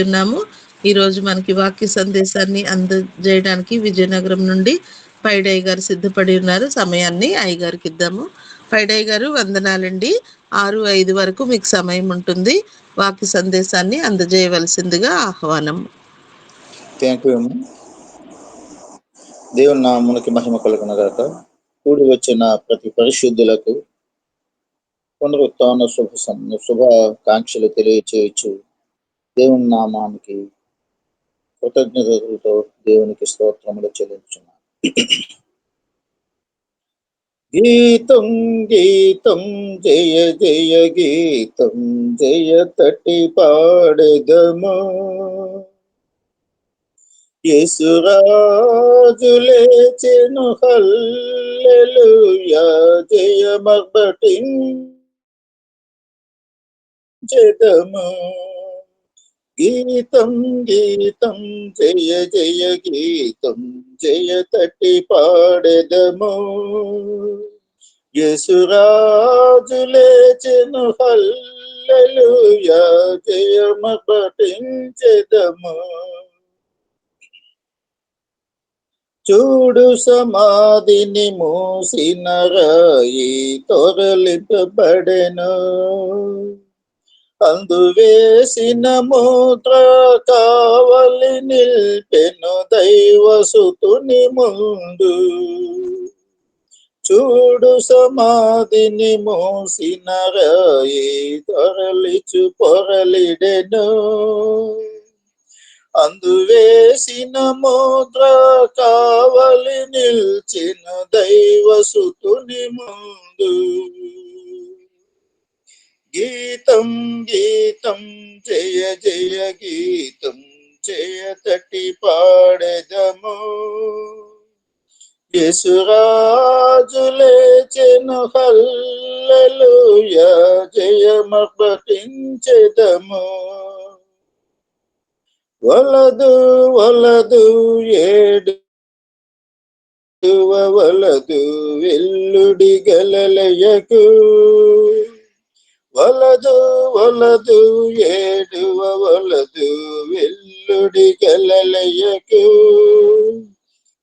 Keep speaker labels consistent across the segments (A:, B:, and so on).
A: ఉన్నాము. ఈరోజు మనకి వాక్య సందేశాన్ని అందజేయడానికి విజయనగరం నుండి పైడయ్య గారు సిద్ధపడి ఉన్నారు. సమయాన్ని అయ్యగారికి ఇద్దాము. పైడయ్య గారు వందనాలండి. 6:05 వరకు మీకు సమయం ఉంటుంది. వాక్య సందేశాన్ని అందజేయవలసిందిగా ఆహ్వానం.
B: Thank you. దేవుని నామమునకి మహిమ కలుగునగాక. కూడి వచ్చిన ప్రతి పరిశుద్ధులకు పునరుత్థాన శుభాకాంక్షలు తెలియచేయచ్చు. దేవుని నామానికి కృతజ్ఞతలతో దేవునికి స్తోత్రములు చెల్లించున్నాను. గీతం గీతం జయ జయ గీతం జయ తటి పాడెదము. యేసురాజు లేచెను హల్లెలూయా జయమర్బటించెదము. గీతం గీతం జయ జయ గీతం జయ తటి పాడెదము. యేసురాజు లేచెను హల్లెలూయా జయమర్బటించెదము. చూడు సమాధిని మూసిన రాయి తొరలింపబడెను. అందువేసిన ముద్ర కావలి నిల్పెను దైవసుతుని ముందు. చూడు సమాధిని మూసిన రాయి తొరలిచు పొరలిడెను. అందువేసిన ముద్ర కావలి నిల్చెను దైవసుతుని ముందు. గీతం గీతం జయ జయ గీతం జయ తటి పాడెదము. యేసురాజు లేచెను హల్లెలూయా జయమర్బటించెదము. వలదు వలదు ఏడువ వలదు వెల్లుడి గలలయకు. వలదు వలదు ఏడువ వలదు వెల్లుడి గలలయకు.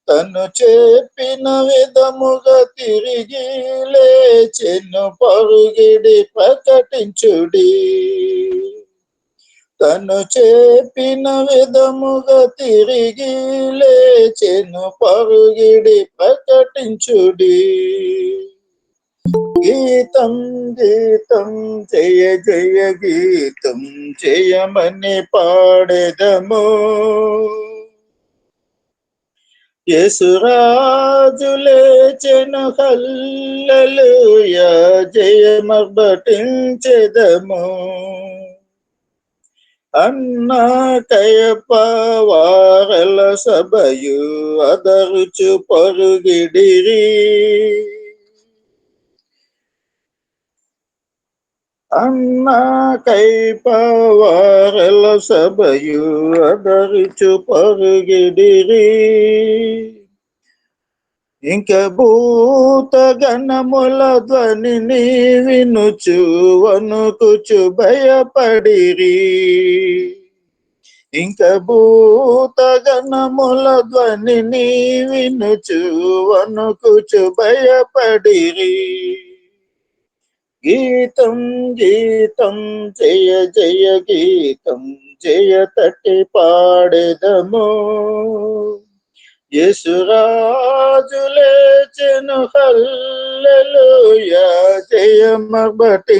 B: తను చెప్పిన విధముగా తిరిగి లేచెను పరుగిడి ప్రకటించుడి. తను చెప్పిన విధముగా తిరిగి లేచెను పరుగిడి ప్రకటించుడి. గీతం గీతం జయ జయ గీతం జయమని పాడెదము. యేసురాజు లేచెను హల్లెలూయా జయమర్బటించెదము. అన్నా కయప వారల సభయు అదరుచు పరుగిడిరి. అన్నా కైప వారల సభయు అదరుచు పరుగిడిరి. ఇంక భూత గణముల ధ్వనిని వినుచు వణుకుచు భయపడిరి. ఇంక భూత గణముల ధ్వనిని వినుచు వణుకుచు భయపడిరి. గీతం గీతం జయ జయ గీతం జయ తటి పాడెదము. యేసురాజు లేచెను హల్లెలూయా జయమర్బటించెదము.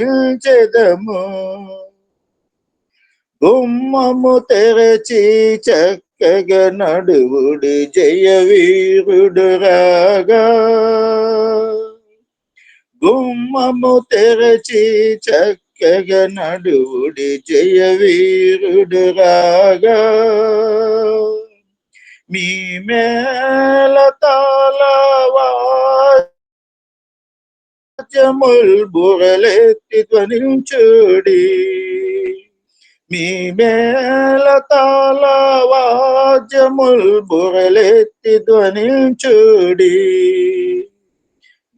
B: గుమ్మము తెరచి చక్కగా నడువుడి జయ వీరుడు రాగా. గుమ్మము తెరచి చక్కగా నడువుడి జయ వీరుడు రాగా. మీ మేళ తాళవాద్యముల్ బురలెత్తి ధ్వనించుడి. మీ మేళ తాళవాద్యముల్ బురలెత్తి ధ్వనించుడి.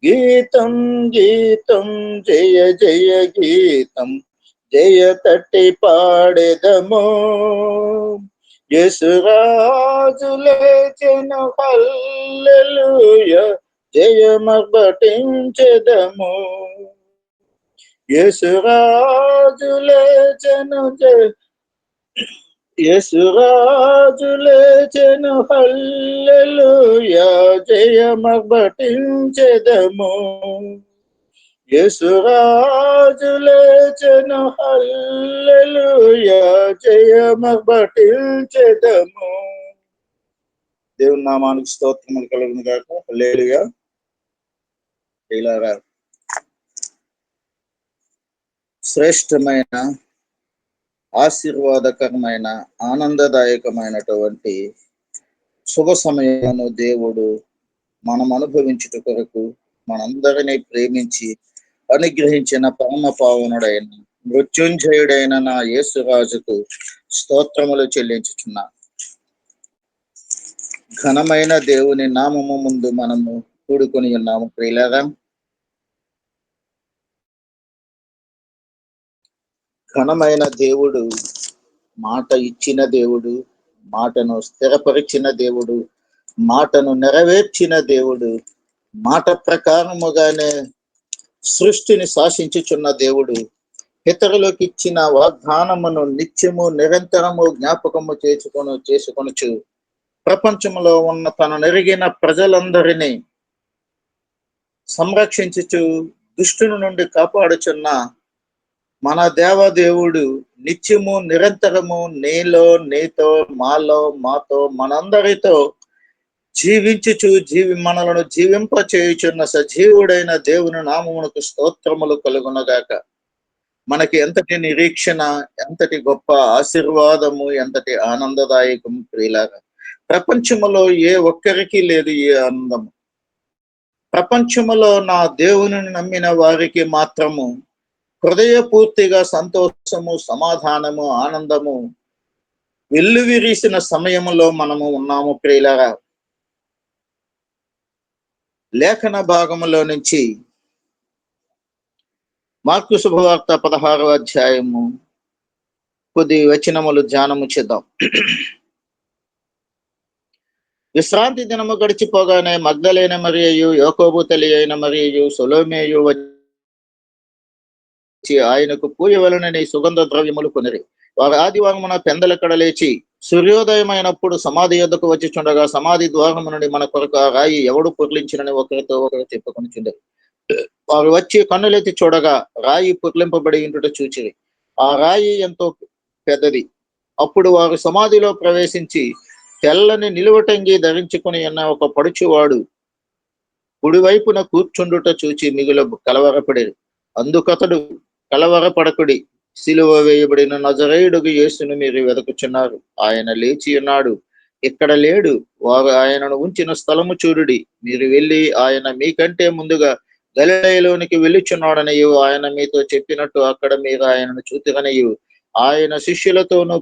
B: గీతం గీతం జయ జయ గీతం జయ తట్టి పాడెదము. యేసురాజు లేచెను హల్లెలూయా, జయమర్భటించెదము. యేసురాజు లేచెను యేసురాజు లేచెను హల్లెలూయా, జయమర్భటించెదము. యేసురాజు లేచెను హల్లెలూయా, జయమర్భటించెదము. దేవుని నామానికి స్తోత్రములు కలుగును గాక. హల్లెలూయా. ఇలాగా శ్రేష్టమైన, ఆశీర్వాదకరమైన, ఆనందదాయకమైనటువంటి శుభ సమయమును దేవుడు మనం అనుభవించుట కొరకు మనందరినీ ప్రేమించి అనుగ్రహించిన పరమ పావనుడైన మృత్యుంజయుడైన నా యేసురాజుకు స్తోత్రములు చెల్లించుచున్నా. ఘనమైన దేవుని నామము ముందు మనము కూడుకొని ఉన్నాము ప్రియులారా. ఘనమైన దేవుడు, మాట ఇచ్చిన దేవుడు, మాటను స్థిరపరిచిన దేవుడు, మాటను నెరవేర్చిన దేవుడు, మాట ప్రకారముగానే సృష్టిని శాసించుచున్న దేవుడు, ఇతరులకు ఇచ్చిన వాగ్దానమును నిత్యము నిరంతరము జ్ఞాపకము చేసుకొనుచు ప్రపంచంలో ఉన్న తన నెరిగిన ప్రజలందరినీ సంరక్షించుచు దుష్టుని నుండి కాపాడుచున్న మన దేవదేవుడు నిత్యము నిరంతరము నీలో, నీతో, మాలో, మాతో, మనందరితో జీవించుచు మనలను జీవింప చేయుచున్న సజీవుడైన దేవుని నామమునకు స్తోత్రములు కలుగునగాక. మనకి ఎంతటి నిరీక్షణ, ఎంతటి గొప్ప ఆశీర్వాదము, ఎంతటి ఆనందదాయకము ప్రియులారా. ప్రపంచములో ఏ ఒక్కరికి లేదు ఈ ఆనందము. ప్రపంచములో నా దేవుని నమ్మిన వారికి మాత్రము హృదయపూర్తిగా సంతోషము, సమాధానము, ఆనందము వెల్లువిరిసిన సమయములో మనము ఉన్నాము ప్రియులారా. లేఖన భాగములో నుంచి మార్కు శుభవార్త 16వ అధ్యాయము కొద్ది వచనములు ధ్యానము చేద్దాం. విశ్రాంతి దినము గడిచిపోగానే మగ్దలేన మరియయు, యాకోబు తల్లి అయిన మరియయు, సొలోమేయు వచ్చి ఆయనకు పూయవలనని సుగంధ ద్రవ్యములు కొనిరి. వారు ఆదివారమున పెందలక్కడ లేచి సూర్యోదయమైనప్పుడు సమాధి యొద్దకు వచ్చి చుండగా సమాధి ద్వారము నుండి మన కొరకు ఆ రాయి ఎవడు పొర్లించినని ఒకరితో ఒకరు చెప్పుకొని చుండరు. వారు వచ్చి కన్నులెత్తి చూడగా రాయి పొర్లింపబడి ఉండుట చూచిరి. ఆ రాయి ఎంతో పెద్దది. అప్పుడు వారు సమాధిలో ప్రవేశించి తెల్లని నిలువటంగి ధరించుకుని ఉన్న ఒక పడుచువాడు కుడివైపున కూర్చుండుట చూచి మిగుల కలవరపడేది. అందుకతడు, కలవరపడకుడి, సిలువ వేయబడిన నజరేయుడుగు యేసును మీరు వెదకుచున్నారు. ఆయన లేచి ఉన్నాడు, ఇక్కడ లేడు. వారు ఆయనను ఉంచిన స్థలము చూడుడి. మీరు వెళ్ళి ఆయన మీకంటే ముందుగా గలిలయలోనికి వెళ్ళుచున్నాడనియు ఆయన మీతో చెప్పినట్టు అక్కడ మీరు ఆయనను చూతిరనియు ఆయన శిష్యులతోనూ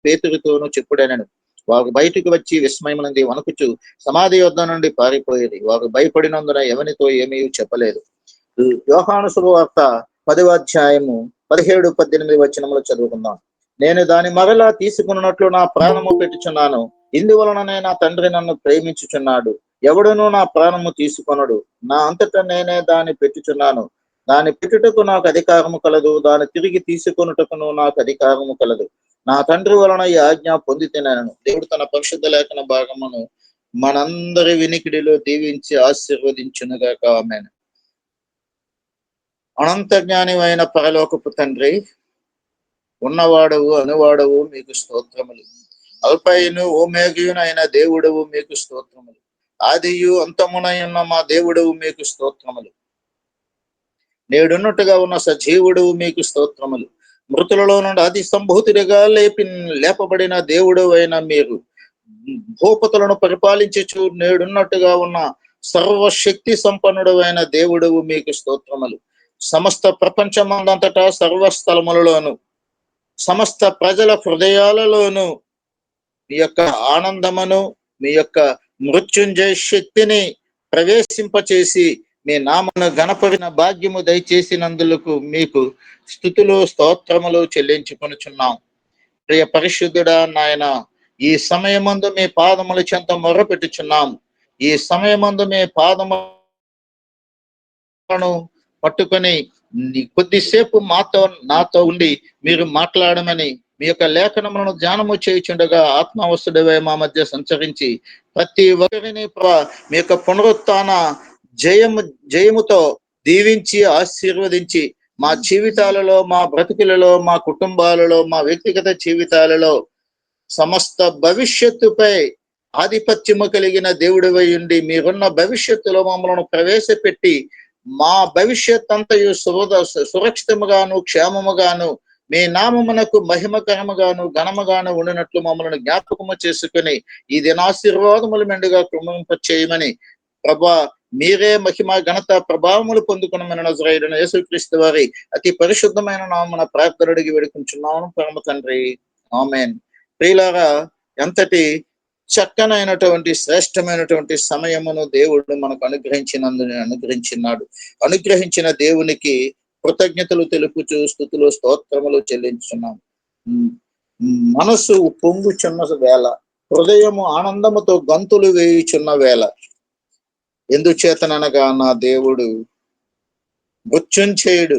B: పేతురుతోనూ చెప్పుడనను. వారు బయటకు వచ్చి విస్మయమునంది వణకుచు సమాధి యొద్ద నుండి పారిపోయేది. వారు భయపడినందున ఎవనితో ఏమీ చెప్పలేదు. యోహాను శుభవార్త 10వ అధ్యాయము 17-18 వచనములు చదువుకుందాం. నేను దాని మరలా తీసుకున్నట్లు నా ప్రాణము పెట్టుచున్నాను. ఇందువలననే నా తండ్రి నన్ను ప్రేమించుచున్నాడు. ఎవడునూ నా ప్రాణము తీసుకొనడు. నా అంతటా నేనే దాన్ని పెట్టుచున్నాను. దాన్ని పెట్టుటకు నాకు అధికారము కలదు, దాన్ని తిరిగి తీసుకొనుటకును నాకు అధికారము కలదు. నా తండ్రి వలన ఈ ఆజ్ఞ పొందితేనను. దేవుడు తన పరిశుద్ధ లేఖన భాగమును మనందరి వినికిడిలో దీవించి ఆశీర్వదించునుగాక. ఆమేన్. అనంత జ్ఞానివైన పరలోకపు తండ్రి, ఉన్నవాడవు, అనువాడవు, మీకు స్తోత్రములు. అల్పయును ఓమేగియునైన దేవుడవు, మీకు స్తోత్రములు. ఆదియు అంతమునై ఉన్న మా దేవుడవు, మీకు స్తోత్రములు. నేడున్నట్టుగా ఉన్న సజీవుడవు, మీకు స్తోత్రములు. మృతులలో నుండి ఆది సంభూతుడిగా లేపబడిన దేవుడు అయిన మీరు భూపతులను పరిపాలించు నేడున్నట్టుగా ఉన్న సర్వశక్తి సంపన్నుడు అయిన దేవుడవు, మీకు స్తోత్రములు. సమస్త ప్రపంచమందంతటా సర్వస్థలములలోను సమస్త ప్రజల హృదయాలలోను మీ యొక్క ఆనందమును, మీ యొక్క మృత్యుంజయ శక్తిని ప్రవేశింపచేసి మీ నామను గణపడిన భాగ్యము దయచేసినందులకు మీకు స్తుతులు స్తోత్రములు చెల్లించుకొనుచున్నాం. ప్రియ పరిశుద్ధుడా నాయన, ఈ సమయమందు మీ పాదముల చెంత మొర్రపెట్టుచున్నాం. ఈ సమయమందు మీ పాదములను పట్టుకొని కొద్దిసేపు నాతో ఉండి మీరు మాట్లాడమని మీ యొక్క లేఖనములను ధ్యానము చేయుచుండగా ఆత్మవస్తుడవే మా మధ్య సంచరించి ప్రతి ఒక్కరిని మీ యొక్క పునరుత్థాన జయముతో దీవించి ఆశీర్వదించి మా జీవితాలలో, మా బ్రతుకులలో, మా కుటుంబాలలో, మా వ్యక్తిగత జీవితాలలో సమస్త భవిష్యత్తుపై ఆధిపత్యము కలిగిన దేవుడివై ఉండి మీరున్న భవిష్యత్తులో మమ్మల్ని ప్రవేశపెట్టి మా భవిష్యత్ అంతయు సురక్షితముగాను క్షేమముగాను మీ నామమునకు మహిమకరముగాను ఘనముగాను ఉండినట్లు మమ్మల్ని జ్ఞాపకము చేసుకుని ఈ దినాశీర్వాదములు మెండుగా కృమింపచేయమని ప్రభా మీరే మహిమ ఘనత ప్రభావములు పొందుకున్న నజరేయుడైన యేసుక్రీస్తు వారి అతి పరిశుద్ధమైన నామమున ప్రార్థన అడిగి వేడుకుంటున్నాను పరమ తండ్రి, ఆమేన్. ప్రియులారా, ఎంతటి చక్కనైనటువంటి శ్రేష్టమైనటువంటి సమయమును దేవుడు మనకు అనుగ్రహించినాడు. అనుగ్రహించిన దేవునికి కృతజ్ఞతలు తెలుపుచు స్తుతులు స్తోత్రములు చెల్లించున్నాం. మనసు పొంగుచున్న వేళ, హృదయము ఆనందముతో గంతులు వేయుచున్న వేళ, ఎందుచేతననగా నా దేవుడు మృత్యుంజయుడు,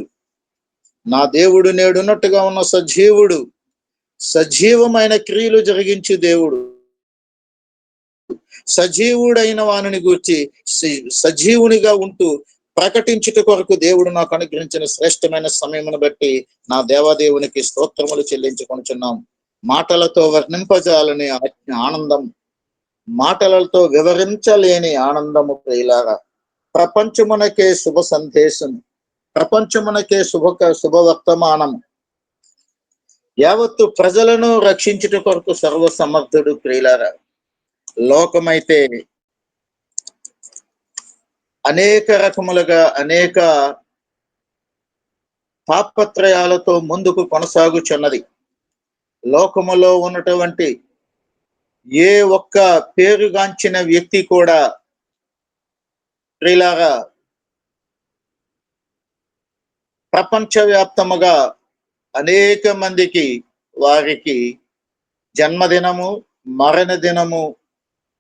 B: నా దేవుడు నేడున్నట్టుగా ఉన్న సజీవుడు, సజీవమైన క్రియలు జరిగించు దేవుడు, సజీవుడైన వానిని గూర్చి సజీవునిగా ఉంటూ ప్రకటించుట కొరకు దేవుడు నాకు అనుగ్రహించిన శ్రేష్టమైన సమయమును బట్టి నా దేవాదేవునికి స్తోత్రములు చెల్లించుకొనుచున్నాం. మాటలతో వర్ణింపజాలని ఆనందం, మాటలతో వివరించలేని ఆనందము ప్రియులారా. ప్రపంచమునకే శుభ సందేశం, ప్రపంచమునకే శుభవర్తమానం, యావత్తు ప్రజలను రక్షించుట కొరకు సర్వసమర్థుడు ప్రియులారా. లోకమైతే అనేక రకములుగా అనేక తాపత్రయాలతో ముందుకు కొనసాగుచున్నది. లోకములో ఉన్నటువంటి ఏ ఒక్క పేరుగాంచిన వ్యక్తి కూడా ప్రియులారా ప్రపంచవ్యాప్తముగా అనేక మందికి వారికి జన్మదినము, మరణ దినము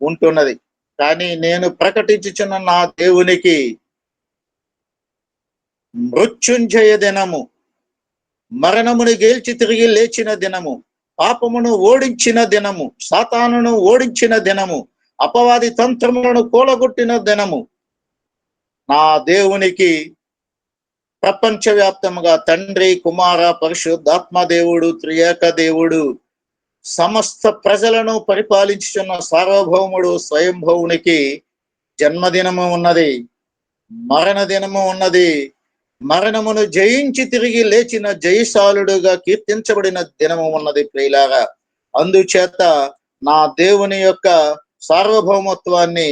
B: ఉంటున్నది. కానీ నేను ప్రకటించుచున్న నా దేవునికి మృత్యుంజయ దినము, మరణమును గెలిచి తిరిగి లేచిన దినము, పాపమును ఓడించిన దినము, సాతానును ఓడించిన దినము, అపవాది తంత్రములను కూలగొట్టిన దినము నా దేవునికి ప్రపంచవ్యాప్తముగా తండ్రి, కుమార, పరిశుద్ధాత్మ దేవుడు, త్రియేక దేవుడు, సమస్త ప్రజలను పరిపాలించుచున్న సార్వభౌముడు స్వయంభవునికి జన్మదినము ఉన్నది, మరణ దినము ఉన్నది. మరణమును జయించి తిరిగి లేచిన జయశాలుడుగా కీర్తించబడిన దినము ఉన్నది ప్రియులారా. అందుచేత నా దేవుని యొక్క సార్వభౌమత్వాన్ని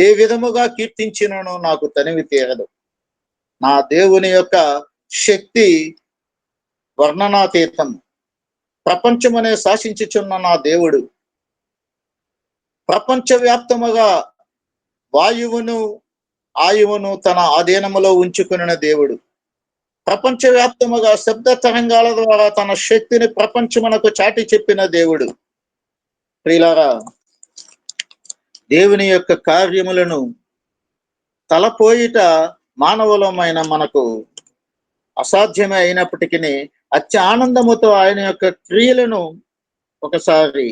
B: ఏ విధముగా కీర్తించినను నాకు తనివి తీరదు. నా దేవుని యొక్క శక్తి వర్ణనాతీతం. ప్రపంచమనే శాసించుచున్న నా దేవుడు ప్రపంచవ్యాప్తముగా వాయువును ఆయువును తన ఆధీనములో ఉంచుకున్న దేవుడు. ప్రపంచవ్యాప్తముగా శబ్ద తరంగాల ద్వారా తన శక్తిని ప్రపంచమునకు చాటి చెప్పిన దేవుడు. ప్రియులారా, దేవుని యొక్క కార్యములను తలపోయిట మానవులమైన మనకు అసాధ్యమే అయినప్పటికీ అత్య ఆనందముతో ఆయన యొక్క క్రియలను ఒకసారి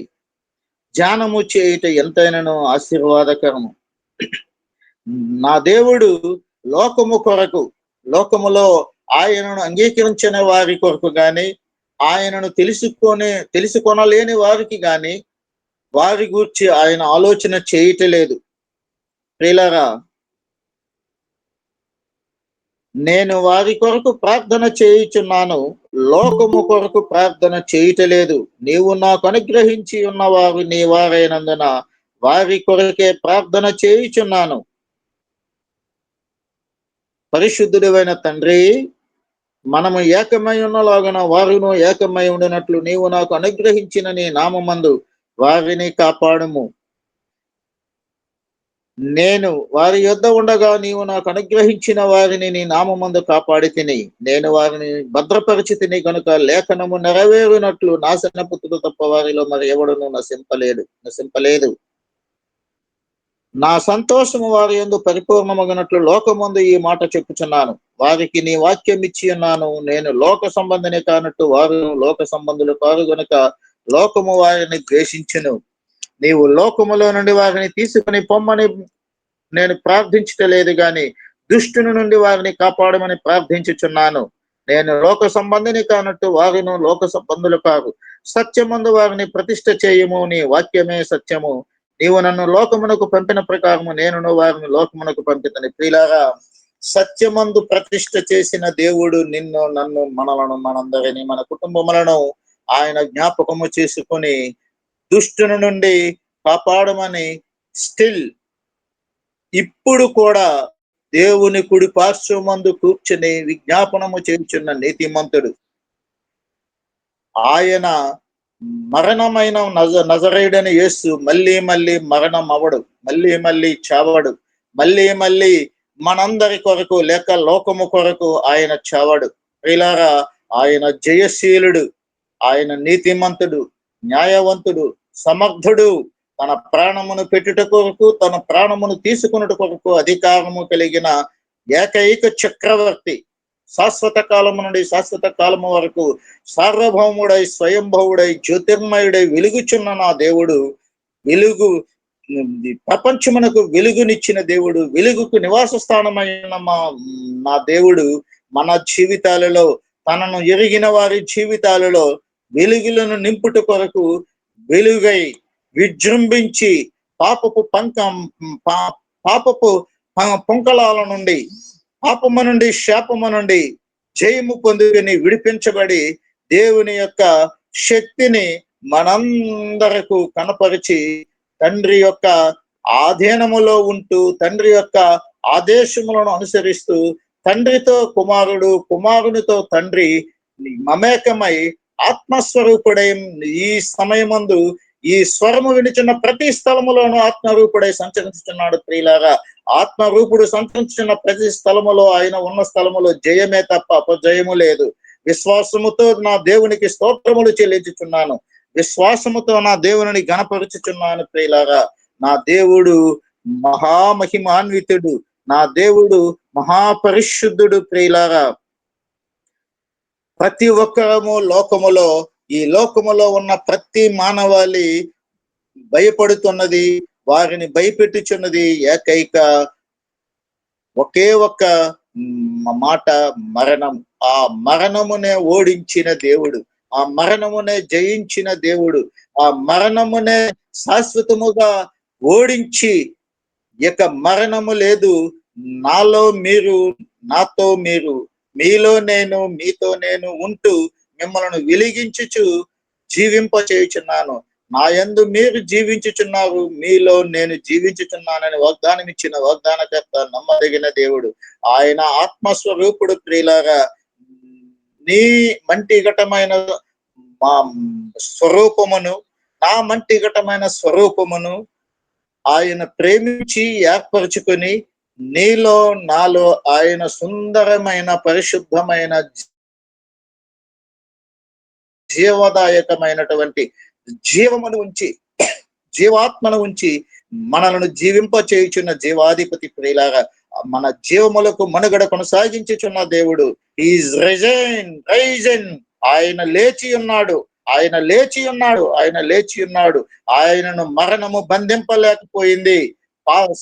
B: ధ్యానము చేయుట ఎంతైనను ఆశీర్వాదకరము. నా దేవుడు లోకములో ఆయనను అంగీకరించిన వారి కొరకు గాని, ఆయనను తెలుసుకొనలేని వారికి గాని వారి గూర్చి ఆయన ఆలోచన చేయటలేదు. ప్రియులారా, నేను వారి కొరకు ప్రార్థన చేయుచున్నాను, లోకము కొరకు ప్రార్థన చేయటలేదు. నీవు నాకు అనుగ్రహించి ఉన్నవారు నీ వారైనందున వారి కొరకే ప్రార్థన చేయుచున్నాను. పరిశుద్ధుడైన తండ్రి, మనము ఏకమై ఉన్నలాగున వారును ఏకమై ఉండినట్లు నీవు నాకు అనుగ్రహించిన నీ నామమందు వారిని కాపాడుము. నేను వారి యొద్ద ఉండగా నీవు నాకు అనుగ్రహించిన వారిని నీ నామమందు కాపాడి తిని, నేను వారిని భద్రపరిచి తిని గనుక లేఖనము నెరవేరునట్లు నాశనపుత్రుడు తప్ప వారిలో మరి ఎవడును నశింపలేదు. నా సంతోషము వారి యందు పరిపూర్ణమగినట్లు లోకమందు ఈ మాట చెప్పుచున్నాను. వారికి నీ వాక్యం ఇచ్చి ఉన్నాను. నేను లోక సంబంధిని కానట్టు వారు లోక సంబంధులు కారు గనుక లోకము వారిని ద్వేషించును. నీవు లోకములో నుండి వారిని తీసుకుని పొమ్మని నేను ప్రార్థించటలేదు గాని దుష్టుని నుండి వారిని కాపాడమని ప్రార్థించుచున్నాను. నేను లోక సంబంధిని కానట్టు వారును లోక సంబంధులు కాదు. సత్యమందు వారిని ప్రతిష్ఠ చేయము. నీ వాక్యమే సత్యము. నీవు నన్ను లోకమునకు పంపిన ప్రకారము నేనును వారిని లోకమునకు పంపితని. ప్రియులారా, సత్యమందు ప్రతిష్ఠ చేసిన దేవుడు నిన్ను, నన్ను, మనలను, మనందరినీ, మన కుటుంబములను ఆయన జ్ఞాపకము చేసుకొని దుష్టుని నుండి కాపాడమని స్టిల్ ఇప్పుడు కూడా దేవుని కుడి పార్శ్వమందు కూర్చుని విజ్ఞాపనము చేయుచున్న నీతిమంతుడు. ఆయన మరణమైన నజరేయుడైన యేసు మళ్ళీ మళ్ళీ మరణం అవడు, మళ్ళీ మళ్ళీ చావడు, మళ్ళీ మళ్ళీ మనందరి కొరకు లేక లోకము కొరకు ఆయన చావడు. ప్రియులారా, ఆయన జయశీలుడు, ఆయన నీతిమంతుడు, న్యాయవంతుడు, సమర్థుడు. తన ప్రాణమును పెట్టుట కొరకు, తన ప్రాణమును తీసుకున్నట కొరకు అధికారము కలిగిన ఏకైక చక్రవర్తి. శాశ్వత కాలము నుండి శాశ్వత కాలము వరకు సార్వభౌముడై, స్వయంభవుడై, జ్యోతిర్మయుడై వెలుగుచున్న నా దేవుడు, వెలుగు ప్రపంచమునకు వెలుగునిచ్చిన దేవుడు, వెలుగుకు నివాస స్థానమైన నా దేవుడు మన జీవితాలలో, తనను ఎరిగిన వారి జీవితాలలో వెలుగులను నింపుట కొరకు వెలుగై విజృంభించి పాపపు పొంకలాల నుండి, పాపము నుండి, శాపము నుండి జయము పొందుకొని విడిపించబడి దేవుని యొక్క శక్తిని మనందరకు కనపరిచి తండ్రి యొక్క ఆధీనములో ఉంటూ, తండ్రి యొక్క ఆదేశములను అనుసరిస్తూ, తండ్రితో కుమారుడు, కుమారునితో తండ్రి మమేకమై ఆత్మస్వరూపుడై ఈ సమయమందు ఈ స్వరము వినిచున్న ప్రతి స్థలములోనూ ఆత్మరూపుడై సంచరించుచున్నాడు. ప్రియులారా, ఆత్మరూపుడు సంచరించున్న ప్రతి స్థలములో, ఆయన ఉన్న స్థలములో జయమే తప్ప అపజయము లేదు. విశ్వాసముతో నా దేవునికి స్తోత్రములు చెల్లించుచున్నాను. విశ్వాసముతో నా దేవుని గణపరుచుచున్నాను. ప్రియులారా, నా దేవుడు మహామహిమాన్వితుడు, నా దేవుడు మహాపరిశుద్ధుడు. ప్రియులారా, ప్రతి ఒక్కరము లోకములో, ఈ లోకములో ఉన్న ప్రతి మానవాళి భయపడుతున్నది, వారిని భయపెట్టుచున్నది ఏకైక ఒకే ఒక్క మాట, మరణం. ఆ మరణమునే ఓడించిన దేవుడు, ఆ మరణమునే జయించిన దేవుడు, ఆ మరణమునే శాశ్వతముగా ఓడించి ఇక మరణము లేదు, నాలో మీరు, నాతో మీరు, మీలో నేను, మీతో నేను ఉంటూ మిమ్మల్ని వెలిగించుచు జీవింప చేయుచున్నాను. నా యందు మీరు జీవించుచున్నారు, మీలో నేను జీవించుచున్నానని వాగ్దానం ఇచ్చిన వాగ్దానకర్త, నమ్మదగిన దేవుడు. ఆయన ఆత్మస్వరూపుడు. ప్రియులారా, నీ మంటిఘటమైన మా స్వరూపమును, నా మంటిఘటమైన స్వరూపమును ఆయన ప్రేమించి ఏర్పరచుకొని నీలో, నాలో ఆయన సుందరమైన, పరిశుద్ధమైన, జీవదాయకమైనటువంటి జీవమును ఉంచి, జీవాత్మను ఉంచి మనలను జీవింప చేయుచున్న జీవాధిపతి. ప్రియులారా, మన జీవములకు మనుగడ కొనసాగించుచున్న దేవుడు. Is Ryzen. ఆయన లేచి ఉన్నాడు, ఆయన లేచి ఉన్నాడు, ఆయన లేచి ఉన్నాడు. ఆయనను మరణము బంధింపలేకపోయింది,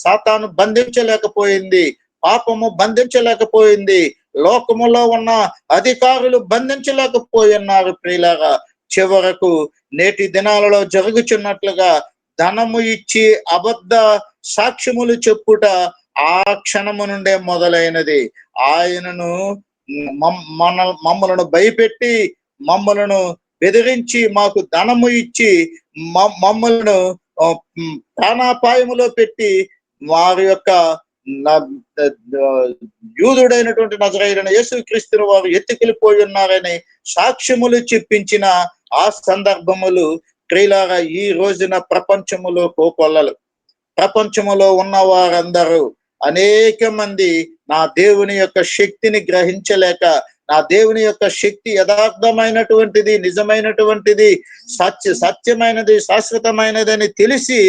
B: సాతాను బంధించలేకపోయింది, పాపము బంధించలేకపోయింది, లోకములో ఉన్న అధికారులు బంధించలేకపోయిన్నారు. ప్రియులారా, చివరకు నేటి దినాలలో జరుగుచున్నట్లుగా ధనము ఇచ్చి అబద్ధ సాక్ష్యములు చెప్పుట ఆ క్షణము నుండే మొదలైనది. ఆయనను మమ్మలను భయపెట్టి, మమ్మలను బెదిరించి, మాకు ధనము ఇచ్చి మమ్మలను ప్రాణాపాయములో పెట్టి వారి యొక్క యూదుడైనటువంటి నజరేయుడైన యేసుక్రీస్తును వారు ఎత్తుకెళ్ళిపోయి ఉన్నారని సాక్ష్యములు చెప్పించిన ఆ సందర్భములు ప్రియులారా ఈ రోజున ప్రపంచములో కోకొల్లలు. ప్రపంచములో ఉన్న వారందరూ అనేక మంది నా దేవుని యొక్క శక్తిని గ్రహించలేక, నా దేవుని యొక్క శక్తి యథార్థమైనటువంటిది, నిజమైనటువంటిది, సత్యమైనది, శాశ్వతమైనదని తెలిసి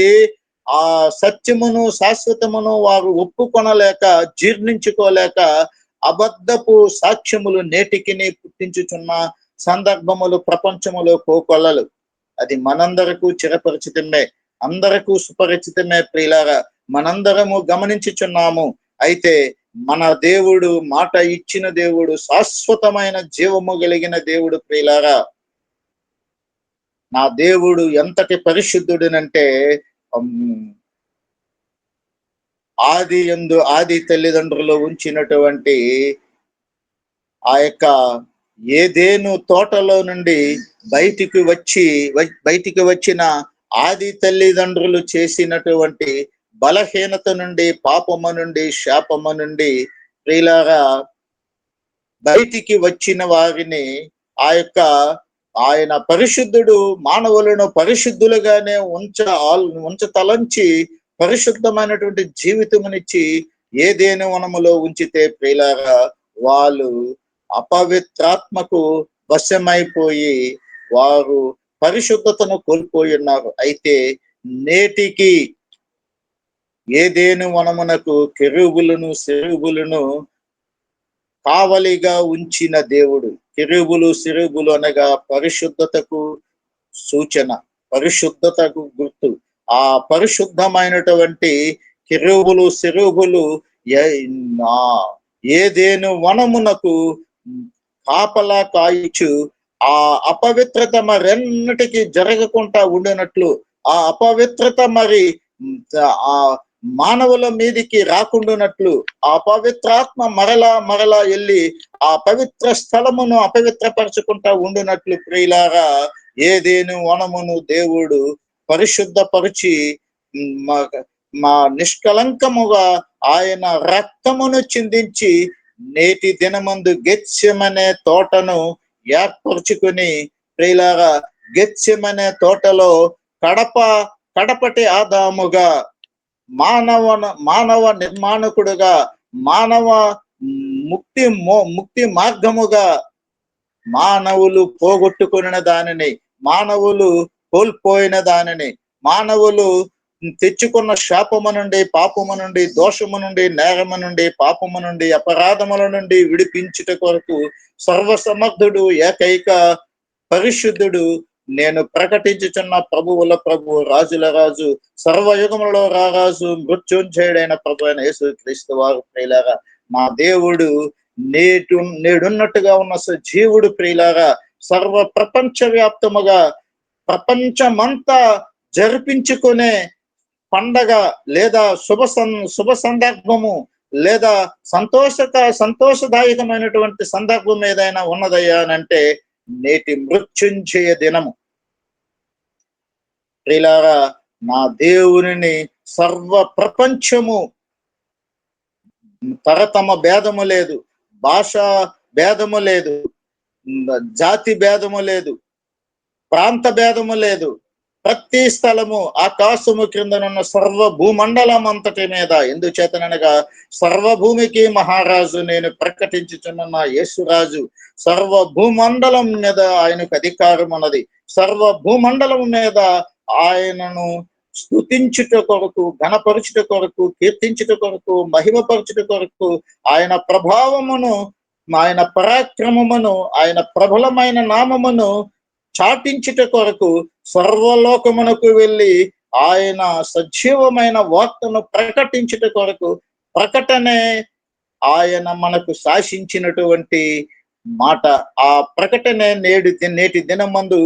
B: ఆ సత్యమును శాశ్వతమును వారు ఒప్పుకొనలేక, జీర్ణించుకోలేక అబద్ధపు సాక్ష్యములు నేటికి పుట్టించుచున్న సందర్భములు ప్రపంచములో కోకొల్లలు. అది మనందరకు చిరపరిచితమే, అందరకు సుపరిచితమే ప్రియులారా. మనందరము గమనించుచున్నాము. అయితే మన దేవుడు, మాట ఇచ్చిన దేవుడు, శాశ్వతమైన జీవము కలిగిన దేవుడు ప్రియులారా. నా దేవుడు ఎంతటి పరిశుద్ధుడినంటే ఆది తల్లిదండ్రులు ఉంచినటువంటి ఆ యొక్క ఏదేను తోటలో నుండి బయటికి వచ్చిన ఆది తల్లిదండ్రులు చేసినటువంటి బలహీనత నుండి, పాపము నుండి, శాపము నుండి ప్రియులారా బయటికి వచ్చిన వారిని ఆయన పరిశుద్ధుడు మానవులను పరిశుద్ధులుగానే ఉంచతలంచి పరిశుద్ధమైనటువంటి జీవితమునిచ్చి ఏదేను వనములో ఉంచితే ప్రియులారా వాళ్ళు అపవిత్రాత్మకు వశమైపోయి వారు పరిశుద్ధతను కోల్పోయి ఉన్నారు. అయితే నేటికి ఏదేను వనమునకు కెరూబులను సెరూబులను కావలిగా ఉంచిన దేవుడు. కెరూబులు సెరూబులు అనగా పరిశుద్ధతకు సూచన, పరిశుద్ధతకు గుర్తు. ఆ పరిశుద్ధమైనటువంటి కెరూబులు సెరూబులు ఏదేను వనమునకు కాపలా కాయిచు ఆ అపవిత్రత మరెన్నటికి జరగకుండా ఉండినట్లు, ఆ అపవిత్రత మరి ఆ మానవుల మీదికి రాకుండానట్లు, ఆ పవిత్రాత్మ మరలా వెళ్ళి ఆ పవిత్ర స్థలమును అపవిత్రపరచుకుంటా ఉండినట్లు ప్రియులారా ఏదేను వనమును దేవుడు పరిశుద్ధపరిచి మా నిష్కలంకముగా ఆయన రక్తమును చిందించి నేటి దినమందు గెత్సెమనే తోటను ఏర్పరచుకుని ప్రియులారా గెత్సెమనే తోటలో కడపటి ఆదాముగా మానవ నిర్మాణకుడుగా, మానవ ముక్తి మార్గముగా మానవులు పోగొట్టుకున్న దానిని, మానవులు కోల్పోయిన దానిని, మానవులు తెచ్చుకున్న శాపము నుండి, పాపము నుండి, దోషము నుండి, నేరము నుండి, పాపము నుండి, అపరాధముల నుండి విడిపించుట కొరకు సర్వసమర్థుడు, ఏకైక పరిశుద్ధుడు, నేను ప్రకటించుచున్న ప్రభువుల ప్రభు, రాజుల రాజు, సర్వయుగములలో రారాజు, మృత్యుంజయుడైన ప్రభు అయిన యేసు క్రీస్తు వారు ప్రియులారా నా దేవుడు నేడున్నట్టుగా ఉన్న సజీవుడు ప్రియులారా సర్వ ప్రపంచ వ్యాప్తముగా ప్రపంచమంతా జరిపించుకునే పండగ లేదా శుభ సందర్భము లేదా సంతోషదాయకమైనటువంటి సందర్భం ఏదైనా ఉన్నదయ్యా అంటే నేటి మృత్యుంజయ దినము ప్రియులారా. నా దేవుని సర్వ ప్రపంచము తరతమ భేదము లేదు, భాష భేదము లేదు, జాతి భేదము లేదు, ప్రాంత భేదము లేదు. ప్రతి స్థలము ఆకాశము క్రిందనున్న సర్వ భూమండలం అంతటి మీద, ఎందుచేతనగా సర్వభూమికి మహారాజు నేను ప్రకటించుచున్న నా యేసురాజు. సర్వ భూమండలం మీద ఆయనకు అధికారం ఉన్నది. సర్వ భూమండలం మీద ఆయనను స్తుతించుట కొరకు, ఘనపరచుట కొరకు, కీర్తించుట కొరకు, మహిమపరచుట కొరకు, ఆయన ప్రభావమును, ఆయన పరాక్రమమును, ఆయన ప్రబలమైన నామమును చాటించుట కొరకు సర్వలోకమునకు వెళ్ళి ఆయన సజీవమైన వార్తను ప్రకటించుట కొరకు, ప్రకటనే ఆయన మనకు శాసించినటువంటి మాట. ఆ ప్రకటనే నేటి దినమందు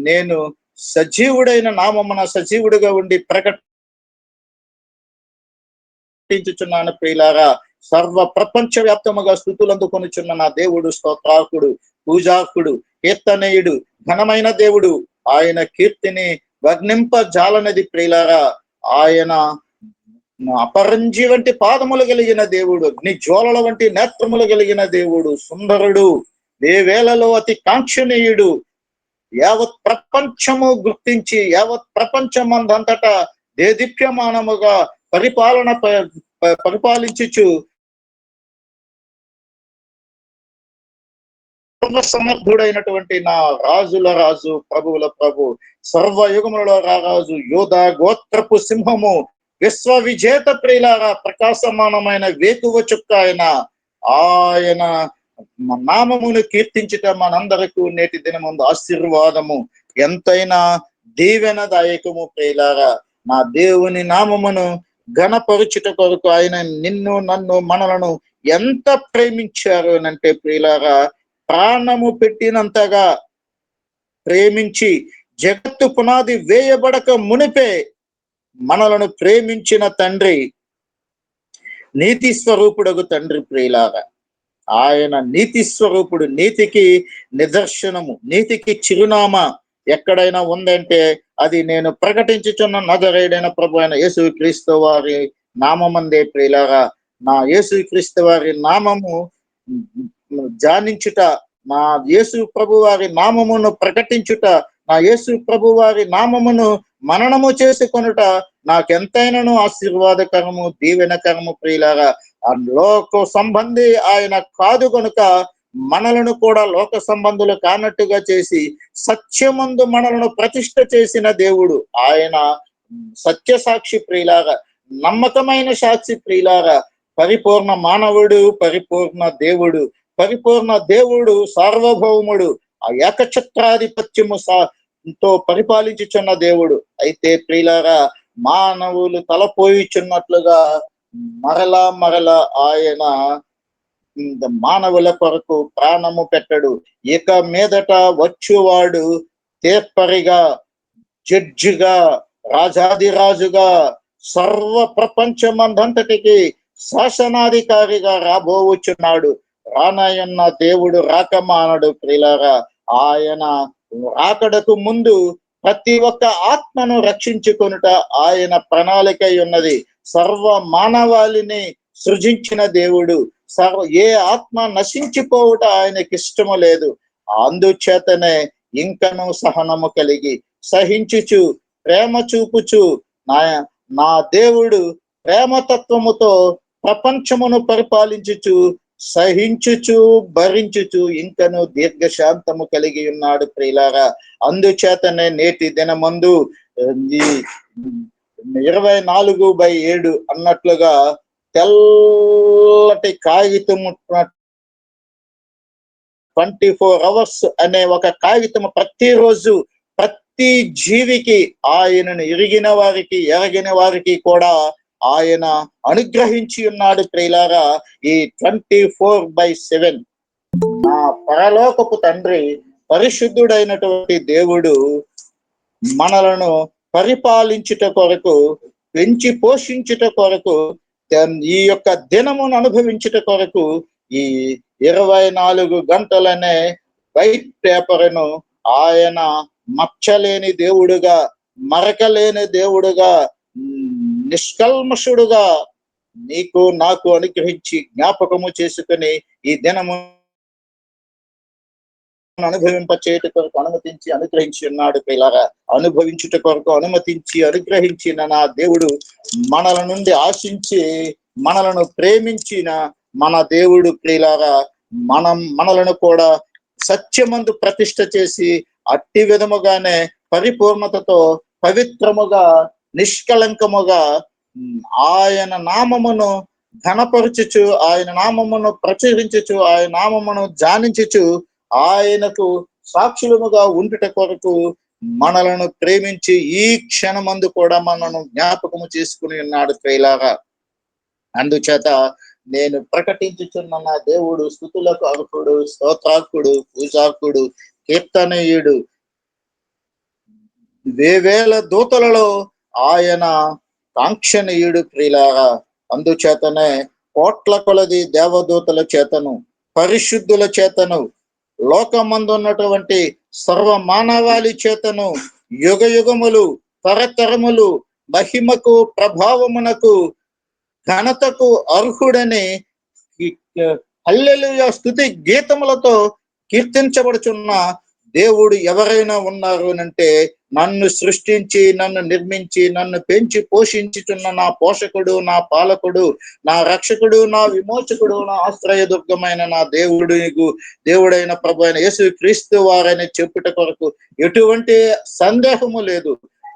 B: నేను సజీవుడైన నామమున సజీవుడిగా ఉండి ప్రకటించుచున్నాను ప్రియులారా. సర్వ ప్రపంచ వ్యాప్తముగా స్తుతులు అందుకొనుచున్న నా దేవుడు స్తోత్రాకుడు, పూజాకుడు, కీర్తనేయుడు, ఘనమైన దేవుడు. ఆయన కీర్తిని వర్ణింపజాలనది ప్రియులారా. ఆయన అపరంజి వంటి పాదములు కలిగిన దేవుడు, అగ్ని జ్వాలల వంటి నేత్రములు కలిగిన దేవుడు, సుందరుడు, వేవేలలో అతి కాంక్షణీయుడు. యావత్ ప్రపంచము గుర్తించి యావత్ ప్రపంచమందంతటా దేదీప్యమానముగా పరిపాలించుచు సమర్థుడైనటువంటి నా రాజుల రాజు, ప్రభువుల ప్రభు, సర్వయుగములలో రారాజు, యోధ గోత్రపు సింహము, విశ్వ విజేత ప్రియులారా, ప్రకాశమానమైన వేకువ చుక్క ఆయన నామమును కీర్తించుట మనందరకు నేటి దినముందు ఆశీర్వాదము, ఎంతైనా దీవెనదాయకము ప్రియులారా. నా దేవుని నామమును ఘనపరుచుట కొరకు ఆయన నిన్ను నన్ను మనలను ఎంత ప్రేమించారు అనంటే ప్రియులారా, ప్రాణము పెట్టినంతగా ప్రేమించి జగత్తు పునాది వేయబడక మునిపే మనలను ప్రేమించిన తండ్రి, నీతి స్వరూపుడగు తండ్రి ప్రియులారా. ఆయన నీతి స్వరూపుడు, నీతికి నిదర్శనము, నీతికి చిరునామా ఎక్కడైనా ఉందంటే అది నేను ప్రకటించుచున్న నజరేయుడైన ప్రభు అయిన యేసు క్రీస్తు వారి నామమందే ప్రియులారా. నా యేసు క్రీస్తు వారి నామము ధ్యానించుట, నా యేసు ప్రభు వారి నామమును ప్రకటించుట, నా యేసు ప్రభు వారి నామమును మననము చేసుకొనుట నాకెంతైనాను ఆశీర్వాదకరము, దీవెనకరము ప్రియులారా. ఆ లోక సంబంధి ఆయన కాదు కనుక మనలను కూడా లోక సంబంధులు కానట్టుగా చేసి సత్యమందు మనలను ప్రతిష్ఠ చేసిన దేవుడు ఆయన. సత్య సాక్షి ప్రియులారా, నమ్మకమైన సాక్షి ప్రియులారా, పరిపూర్ణ మానవుడు, పరిపూర్ణ దేవుడు, పరిపూర్ణ దేవుడు, సార్వభౌముడు, ఆ ఏకఛత్రాధిపత్యము తో పరిపాలించుచున్న దేవుడు. అయితే ప్రియులారా, మానవులు తలపోయిచున్నట్లుగా మరలా ఆయన మానవుల కొరకు ప్రాణము పెట్టడు. ఇక మీదట వచ్చువాడు తీర్పరిగా, జడ్జిగా, రాజాదిరాజుగా, సర్వ ప్రపంచమందంతటికి శాసనాధికారిగా రాబోచున్నాడు. రానయన్న దేవుడు రాకమానడు ప్రియులారా. ఆయన రాకడకు ముందు ప్రతి ఒక్క ఆత్మను రక్షించుకొనుట ఆయన ప్రణాళికై ఉన్నది. సర్వ మానవాళిని సృజించిన దేవుడు, ఏ ఆత్మ నశించిపోవుట ఆయనకి ఇష్టము లేదు. అందుచేతనే ఇంకను సహనము కలిగి సహించుచు ప్రేమ చూపుచు నా దేవుడు ప్రేమతత్వముతో ప్రపంచమును పరిపాలించుచు సహించుచు భరించుచు ఇంకను దీర్ఘశాంతము కలిగి ఉన్నాడు ప్రియులారా. అందుచేతనే నేటి దినమందు ఈ 24/7 అన్నట్లుగా తెల్లటి కాగితము 24 hours అనే ఒక కాగితము ప్రతిరోజు ప్రతి జీవికి, ఆయనను ఎరిగిన వారికి ఎరగిన వారికి కూడా ఆయన అనుగ్రహించి ఉన్నాడు ప్రియులారా. ఈ 24/7 నా పరలోకపు తండ్రి, పరిశుద్ధుడైనటువంటి దేవుడు మనలను పరిపాలించుట కొరకు, పెంచి పోషించుట కొరకు, ఈ యొక్క దినమును అనుభవించుట కొరకు ఈ 24 గంటలనే వైట్ పేపర్ను ఆయన మచ్చలేని దేవుడుగా, మరకలేని దేవుడుగా, నిష్కల్మషుడుగా నీకు నాకు అనుగ్రహించి జ్ఞాపకము చేసుకుని ఈ దినము అనుభవింప చేయుట కొరకు అనుగ్రహించి ఉన్నాడు ప్రియులారా. అనుభవించుట కొరకు అనుమతించి అనుగ్రహించిన నా దేవుడు, మనల నుండి ఆశించి మనలను ప్రేమించిన మన దేవుడు ప్రియులారా, మనలను కూడా సత్యమందు ప్రతిష్ఠ చేసి అట్టి విధముగానే పరిపూర్ణతతో పవిత్రముగా నిష్కలంకముగా ఆయన నామమును ఘనపరచుచు, ఆయన నామమును ప్రచురించుచు, ఆయన నామమును ధ్యానించుచు ఆయనకు సాక్షులముగా ఉండుట కొరకు మనలను ప్రేమించి ఈ క్షణమందు కూడా మనను జ్ఞాపకము చేసుకుని ఉన్నాడు ప్రియులారా. అందుచేత నేను ప్రకటించుచున్న నా దేవుడు స్తుతులకు అర్హుడు, స్తోత్రార్హుడు, పూజార్హుడు, కీర్తనీయుడు, వేవేల దూతలలో ఆయన కాంక్షణీయుడు ప్రియులారా. అందుచేతనే కోట్ల కొలది దేవదూతల చేతను, పరిశుద్ధుల చేతను, లోకమందున్నటువంటి సర్వ మానవాళి చేతను యుగ యుగములు తరతరములు మహిమకు ప్రభావమునకు ఘనతకు అర్హుడని హల్లెలూయా స్తుతి గీతములతో కీర్తించబడుచున్న దేవుడు ఎవరైనా ఉన్నారు అంటే నన్ను సృష్టించి, నన్ను నిర్మించి, నన్ను పెంచి పోషించుచున్న నా పోషకుడు, నా పాలకుడు, నా రక్షకుడు, నా విమోచకుడు, నా ఆశ్రయదుర్గమైన నా దేవుడైన ప్రభు అయిన యేసు క్రీస్తు వారని చెప్పుట కొరకు ఎటువంటి సందేహము లేదు.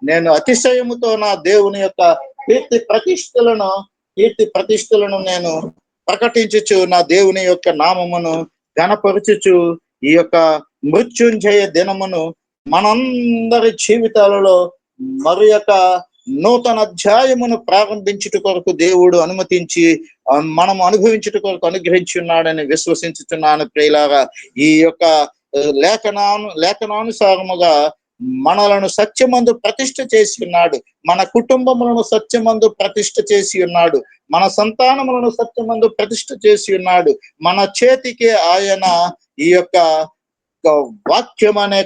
B: నేను అతిశయముతో నా దేవుని యొక్క కీర్తి ప్రతిష్టలను నేను ప్రకటించుచు, నా దేవుని యొక్క నామమును ఘనపరచుచు, ఈ యొక్క మృత్యుంజయ దినమును మనందరి జీవితాలలో మరి యొక్క నూతన అధ్యాయమును ప్రారంభించుట కొరకు దేవుడు అనుమతించి మనము అనుభవించుట కొరకు అనుగ్రహించి ఉన్నాడని విశ్వసించుతున్నాను ప్రియులారా. ఈ యొక్క లేఖనానుసారముగా మనలను సత్యమందు ప్రతిష్ఠ చేసి ఉన్నాడు, మన కుటుంబములను సత్యమందు ప్రతిష్ఠ చేసి ఉన్నాడు, మన సంతానములను సత్యమందు ప్రతిష్ఠ చేసి ఉన్నాడు. మన చేతికి ఆయన ఈ యొక్క వాక్యం అనే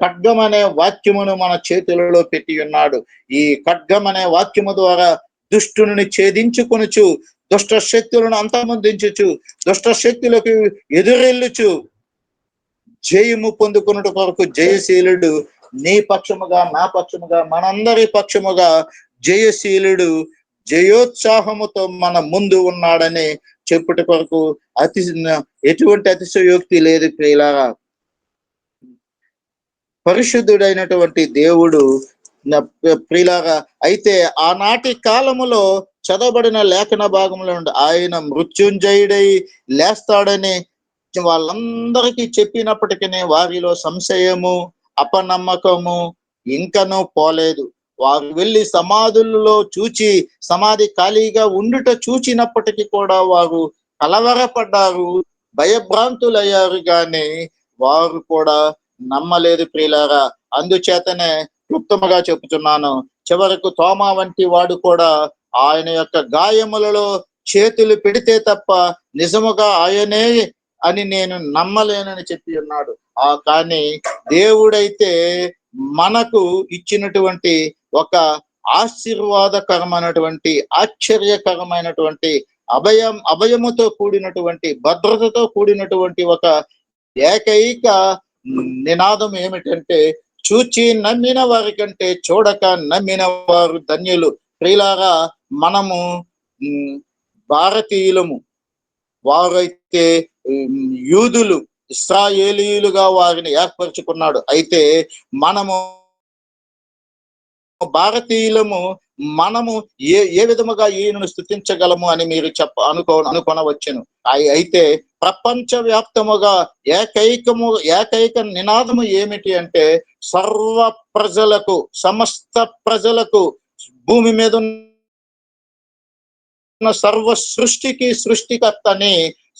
B: ఖడ్గం అనే వాక్యమును మన చేతులలో పెట్టి ఉన్నాడు. ఈ ఖడ్గం అనే వాక్యము ద్వారా దుష్టుని ఛేదించుకొనుచు, దుష్ట శక్తులను అంతమొందించుచు, దుష్ట శక్తులకు ఎదురెళ్ళుచు జయము పొందుకున్నట కొరకు జయశీలుడు నీ పక్షముగా, నా పక్షముగా, మనందరి పక్షముగా జయశీలుడు జయోత్సాహముతో మన ముందు ఉన్నాడని చెప్పుట కొరకు ఎటువంటి అతిశయోక్తి లేదు ప్రియులారా. పరిశుద్ధుడైనటువంటి దేవుడు ప్రియులారా, అయితే ఆనాటి కాలములో చదవబడిన లేఖన భాగంలో ఆయన మృత్యుంజయుడై లేస్తాడని వాళ్ళందరికీ చెప్పినప్పటికీ వారిలో సంశయము, అపనమ్మకము ఇంకనూ పోలేదు. వారు వెళ్ళి సమాధులలో చూచి సమాధి ఖాళీగా ఉండుట చూచినప్పటికీ కూడా వారు కలవరపడ్డారు, భయభ్రాంతులయ్యారు, కానీ వారు కూడా నమ్మలేదు ప్రియులారా. అందుచేతనే క్లుప్తముగా చెప్పుచున్నాను, చివరకు తోమా వంటి వాడు కూడా ఆయన యొక్క గాయములలో చేతులు పెడితే తప్ప నిజముగా ఆయనే అని నేను నమ్మలేనని చెప్పి ఉన్నాడు. కానీ దేవుడైతే మనకు ఇచ్చినటువంటి ఒక ఆశీర్వాదకరమైనటువంటి, ఆశ్చర్యకరమైనటువంటి, అభయముతో కూడినటువంటి, భద్రతతో కూడినటువంటి ఒక ఏకైక నినాదం ఏమిటంటే, చూచి నమ్మిన వారి కంటే చూడక నమ్మిన వారు ధన్యులు. ప్రియులారా, మనము భారతీయులము, వారైతే యూదులు, ఇశ్రాయేలీయులుగా వారిని ఏర్పరచుకున్నాడు. అయితే మనము భారతీయులము, మనము ఏ విధముగా ఈయనను స్తుతించగలము అని మీరు అనుకొనవచ్చును. అయితే ప్రపంచ వ్యాప్తముగా ఏకైక నినాదము ఏమిటి అంటే, సర్వ ప్రజలకు, సమస్త ప్రజలకు, భూమి మీద ఉన్న సర్వ సృష్టికి సృష్టికర్తని,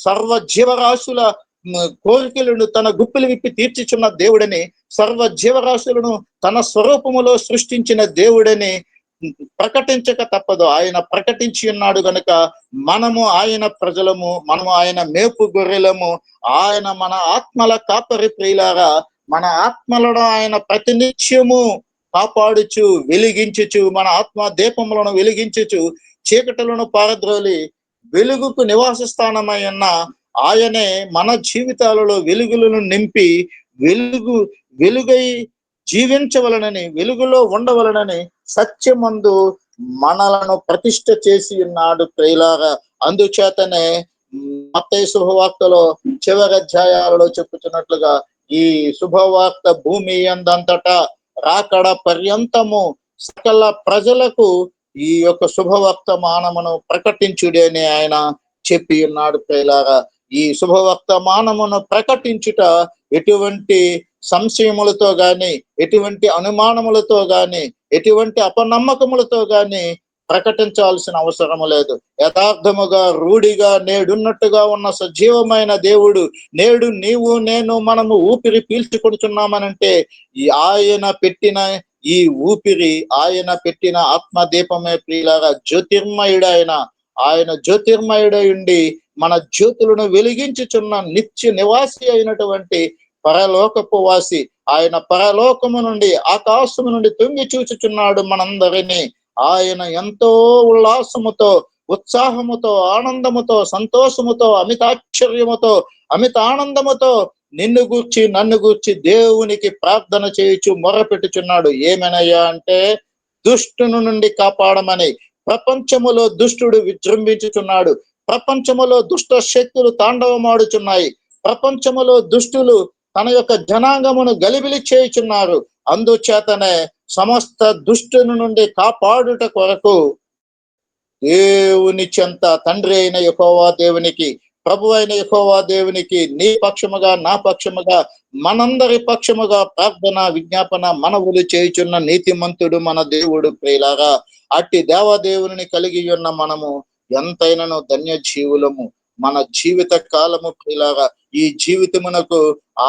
B: సర్వ జీవరాశుల కోరికలను తన గుప్పిలు విప్పి తీర్చుచున్న దేవుడని, సర్వ జీవరాశులను తన స్వరూపములో సృష్టించిన దేవుడని ప్రకటించక తప్పదు. ఆయన ప్రకటించి ఉన్నాడు గనుక మనము ఆయన ప్రజలము, మనము ఆయన మేపు గొర్రెలము. ఆయన మన ఆత్మల కాపరి ప్రియులారా. మన ఆత్మలను ఆయన ప్రతినిత్యము కాపాడుచు, వెలిగించుచు, మన ఆత్మ దీపములను వెలిగించుచు, చీకటులను పారద్రోలి వెలుగుకు నివాస స్థానమై ఉన్న ఆయనే మన జీవితాలలో వెలుగులను నింపి వెలుగై జీవించవలనని, వెలుగులో ఉండవలనని సత్యమందు మనలను ప్రతిష్ఠ చేసి ఉన్నాడు ప్రియులారా. అందుచేతనే మత్తయి శుభవార్తలో చివరి అధ్యాయాలలో చెప్పుతున్నట్లుగా ఈ శుభవార్త భూమి అందంతటా రాకడ పర్యంతము సకల ప్రజలకు ఈ యొక్క శుభవర్తమానమును ప్రకటించుడి అని ఆయన చెప్పి ఉన్నాడు ప్రియులారా. ఈ శుభవర్తమానమును ప్రకటించుట ఎటువంటి సంశయములతో గాని, ఎటువంటి అనుమానములతో గాని, ఎటువంటి అపనమ్మకములతో గాని ప్రకటించాల్సిన అవసరము లేదు. యథార్థముగా, రూఢిగా, నేడున్నట్టుగా ఉన్న సజీవమైన దేవుడు నేడు నీవు నేను మనము ఊపిరి పీల్చుకొడుచున్నామనంటే ఆయన పెట్టిన ఈ ఊపిరి, ఆయన పెట్టిన ఆత్మదీపమే ప్రియులారా. ఆయన జ్యోతిర్మయుడై ఉండి మన జ్యోతులను వెలిగించుచున్న నిత్య నివాసి అయినటువంటి పరలోకపు వాసి ఆయన పరలోకము నుండి, ఆకాశము నుండి తొంగి చూచుచున్నాడు మనందరినీ. ఆయన ఎంతో ఉల్లాసముతో, ఉత్సాహముతో, ఆనందముతో, సంతోషముతో, అమితాశ్చర్యముతో, అమిత ఆనందముతో నిన్ను గూర్చి నన్ను గూర్చి దేవునికి ప్రార్థన చేయుచు మొరపెట్టుచున్నాడు. ఏమనయ్యా అంటే, దుష్టుని నుండి కాపాడమని. ప్రపంచములో దుష్టుడు విజృంభించుచున్నాడు. ప్రపంచములో దుష్ట శక్తులు తాండవమాడుచున్నాయి. ప్రపంచములో దుష్టులు తన యొక్క జనాంగమును గలిబిలి చేయుచున్నారు. అందుచేతనే సమస్త దుష్టుని నుండి కాపాడుట కొరకు దేవుని చెంత తండ్రి అయిన యెహోవా దేవునికి, ప్రభు అయిన యెహోవా దేవునికి నీ పక్షముగా నా పక్షముగా మనందరి పక్షముగా ప్రార్థన విజ్ఞాపన మనవులు చేయుచున్న నీతిమంతుడు మన దేవుడు. ప్రియులారా, అట్టి దేవదేవుని కలిగి ఉన్న మనము ఎంతైనను ధన్య జీవులము. మన జీవిత కాలము ప్రియులారా, ఈ జీవితమునకు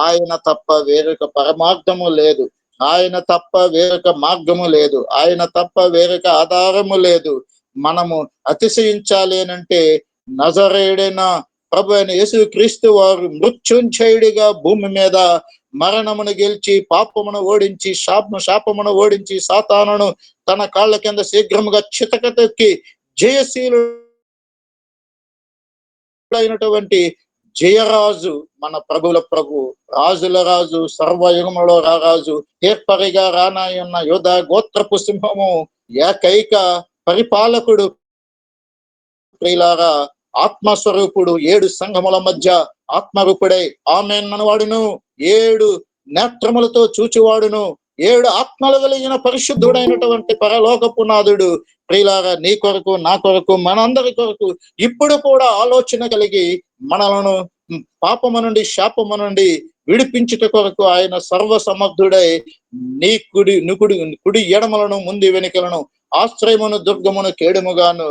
B: ఆయన తప్ప వేరొక పరమార్థము లేదు. ఆయన తప్ప వేరొక మార్గము లేదు. ఆయన తప్ప వేరొక ఆధారము లేదు. మనము అతిశయించాలి అనంటే నజరేయుడైన ప్రభు అయిన యేసు క్రీస్తు వారు మృత్యుంజయుడిగా భూమి మీద మరణమును గెలిచి, పాపమును ఓడించి, శాపమును ఓడించి, సాతానును తన కాళ్ళ కింద శీఘ్రముగా చితక తొక్కి జయశీలుడైనటువంటి జయరాజు, మన ప్రభుల ప్రభు, రాజుల రాజు, సర్వయుగములో రారాజు, ఏర్పరిగా రానాయున్న యోధ గోత్రపు సింహము, ఏకైక పరిపాలకుడు ప్రియులారా, ఆత్మస్వరూపుడు, 7 సంఘముల మధ్య ఆత్మరూపుడై ఆమేన్ అనువాడును, 7 నేత్రములతో చూచువాడును, 7 ఆత్మలు కలిగిన పరిశుద్ధుడైనటువంటి పరలోకపు నాథుడు ప్రియులారా, నీ కొరకు నా కొరకు మనందరి కొరకు ఇప్పుడు కూడా ఆలోచన కలిగి మనలను పాపము నుండి శాపము నుండి విడిపించుట కొరకు ఆయన సర్వసమర్థుడై నీ కుడి ఎడమలను ముందు వెనుకలను ఆశ్రయమును దుర్గమును కేడుముగాను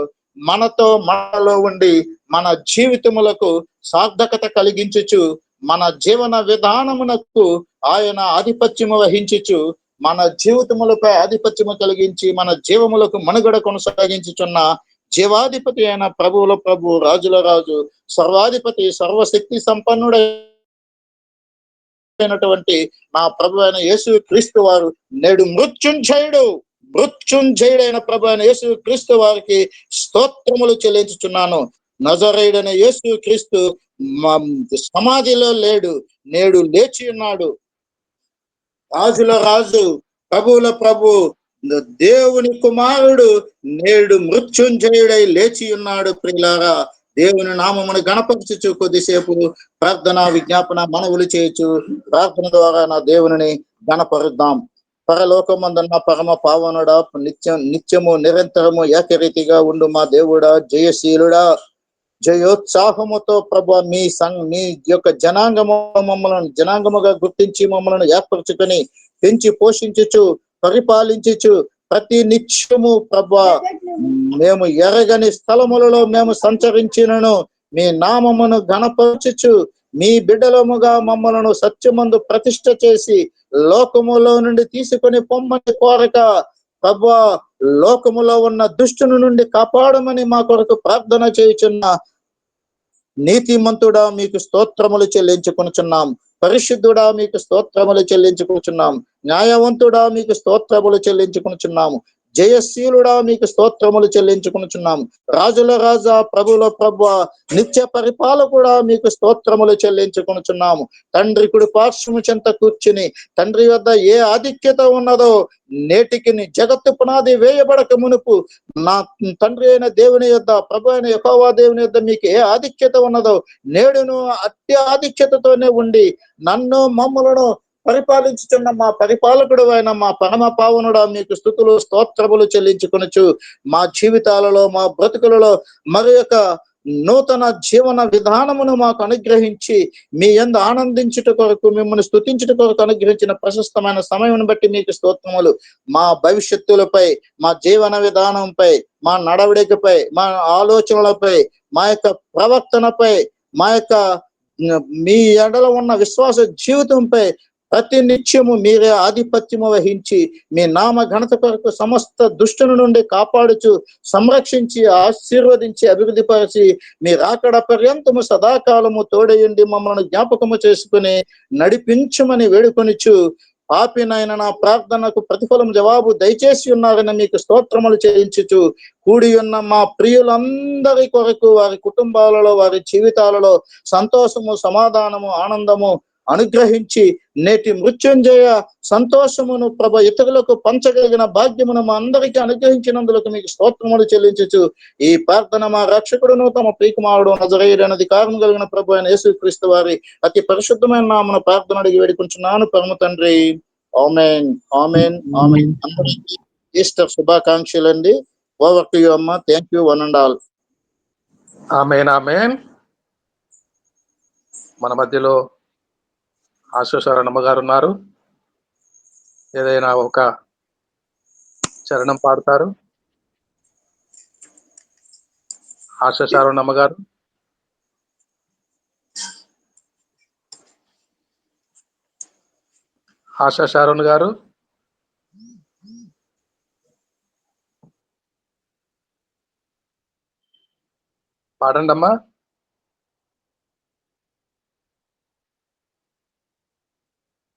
B: మనలో ఉండి మన జీవితములకు సార్థకత కలిగించుచు, మన జీవన విధానమునకు ఆయన ఆధిపత్యము వహించుచు, మన జీవితములపై ఆధిపత్యము కలిగించి మన జీవములకు మనుగడ కొనసాగించుచున్న జీవాధిపతి అయిన ప్రభువుల ప్రభు, రాజుల రాజు, సర్వాధిపతి, సర్వశక్తి సంపన్నుడైనటువంటి నా ప్రభు అయిన యేసు క్రీస్తు వారు నేడు మృత్యుంజయుడైన ప్రభు అయిన యేసు క్రీస్తు వారికి స్తోత్రములు చెల్లించుచున్నాను. నజరేయుడైన యేసు క్రీస్తు సమాధిలో లేడు, నేడు లేచి ఉన్నాడు. రాజుల రాజు, ప్రభువుల ప్రభు, దేవుని కుమారుడు నేడు మృత్యుంజయుడై లేచి ఉన్నాడు. ప్రియులారా, దేవుని నామమును గణపరచుచు కొద్దిసేపు ప్రార్థన విజ్ఞాపన మనవులు చేయొచ్చు. ప్రార్థన ద్వారా నా దేవుని గణపరుద్దాం. పరలోకమందున్న పరమ పావనుడా, నిత్యము నిరంతరము ఏకరీతిగా ఉండు మా దేవుడా, జయశీలుడా, జయోత్సాహముతో ప్రభు మీ యొక్క జనాంగముగా గుర్తించి మమ్మల్ని ఏర్పరచుకొని పెంచి పోషించుచు పరిపాలించుచు ప్రతి నిత్యము ప్రభు మేము ఎరగని స్థలములలో మేము సంచరించినను మీ నామమును ఘనపరచుచు మీ బిడ్డలముగా మమ్మలను సత్యమందు ప్రతిష్ఠ చేసి లోకములో నుండి తీసుకొని పొమ్మని కోరక ప్రభు లోకములో ఉన్న దుష్టుని నుండి కాపాడమని మా కొరకు ప్రార్థన చేయుచున్న నీతిమంతుడా మీకు స్తోత్రములు చెల్లించుకొనుచున్నాం. పరిశుద్ధుడా మీకు స్తోత్రములు చెల్లించుకొనుచున్నాం. న్యాయవంతుడా మీకు స్తోత్రములు చెల్లించుకొనుచున్నాము. జయశీలుడా మీకు స్తోత్రములు చెల్లించుకొనుచున్నాము. రాజుల రాజా, ప్రభుల ప్రభు, నిత్య పరిపాలకుడా మీకు స్తోత్రములు చెల్లించుకొనుచున్నాము. తండ్రి కుడి పార్శ్వము చెంత కూర్చుని తండ్రి వద్ద ఏ ఆధిక్యత ఉన్నదో నేటికి జగత్తు పునాది వేయబడక మునుపు నా తండ్రి అయిన దేవుని యొద్ద, ప్రభు అయిన యెహోవా దేవుని యొద్ద మీకు ఏ ఆధిక్యత ఉన్నదో నేడును అత్య ఆధిక్యతతోనే ఉండి నన్ను మమ్మలను పరిపాలించుతున్న మా పరిపాలకుడు అయిన మా పరమ పావనుడా మీకు స్తుతులు స్తోత్రములు చెల్లించుకొనుచు మా జీవితాలలో, మా బ్రతుకులలో మరి యొక్క నూతన జీవన విధానమును మాకు అనుగ్రహించి మీ యందు ఆనందించుట కొరకు, మిమ్మల్ని స్తుతించుట కొరకు అనుగ్రహించిన ప్రశస్తమైన సమయం బట్టి మీకు స్తోత్రములు. మా భవిష్యత్తులపై, మా జీవన విధానంపై, మా నడవడికపై, మా ఆలోచనలపై, మా యొక్క ప్రవర్తనపై, మా యొక్క మీ ఎడల ఉన్న విశ్వాస జీవితంపై ప్రతి నిత్యము మీరే ఆధిపత్యము వహించి మీ నామ ఘనత కొరకు సమస్త దుష్టుల నుండి కాపాడుచు, సంరక్షించి, ఆశీర్వదించి, అభివృద్ధిపరిచి మీ రాకడ పర్యంతము సదాకాలము తోడయుండి మమ్మల్ని జ్ఞాపకము చేసుకుని నడిపించమని వేడుకొనిచు పాపినైన నా ప్రార్థనకు ప్రతిఫలం జవాబు దయచేసి ఉన్నారని మీకు స్తోత్రములు చేయించుచు కూడి ఉన్న మా ప్రియులందరి కొరకు వారి కుటుంబాలలో, వారి జీవితాలలో సంతోషము, సమాధానము, ఆనందము, అనుగ్రహించి నేటి మృత్యుంజయ సంతోషమును ప్రభ ఇతరులకు పంచగలిగిన భాగ్యమును మా అందరికీ అనుగ్రహించినందులకు మీకు స్తోత్రములు చెల్లించచ్చు. ఈ ప్రార్థన మా రక్షకుడును తమ ప్రియకుమారుడు నజరేయుడైనది కారణం కలిగిన ప్రభు అయిన యేసుక్రీస్తు వారి అతి పరిశుద్ధమైన నామమున ప్రార్థన అడిగి వేడుకుంటున్నాను పరమ తండ్రి. ఆమేన్, ఆమేన్, ఆమేన్. అందరికీ ఈస్టర్ శుభాకాంక్షలు అండి. ఓవర్ టు యు అమ్మ. Thank you one and all.
C: ఆమేన్, ఆమేన్. మన మధ్యలో ఆశోశరణమ్మ గారు ఉన్నారు. ఏదైనా ఒక చరణం పాడతారు. ఆశోశరణమ్మ గారు. ఆశా శారోన్ గారు. పాడండి అమ్మా.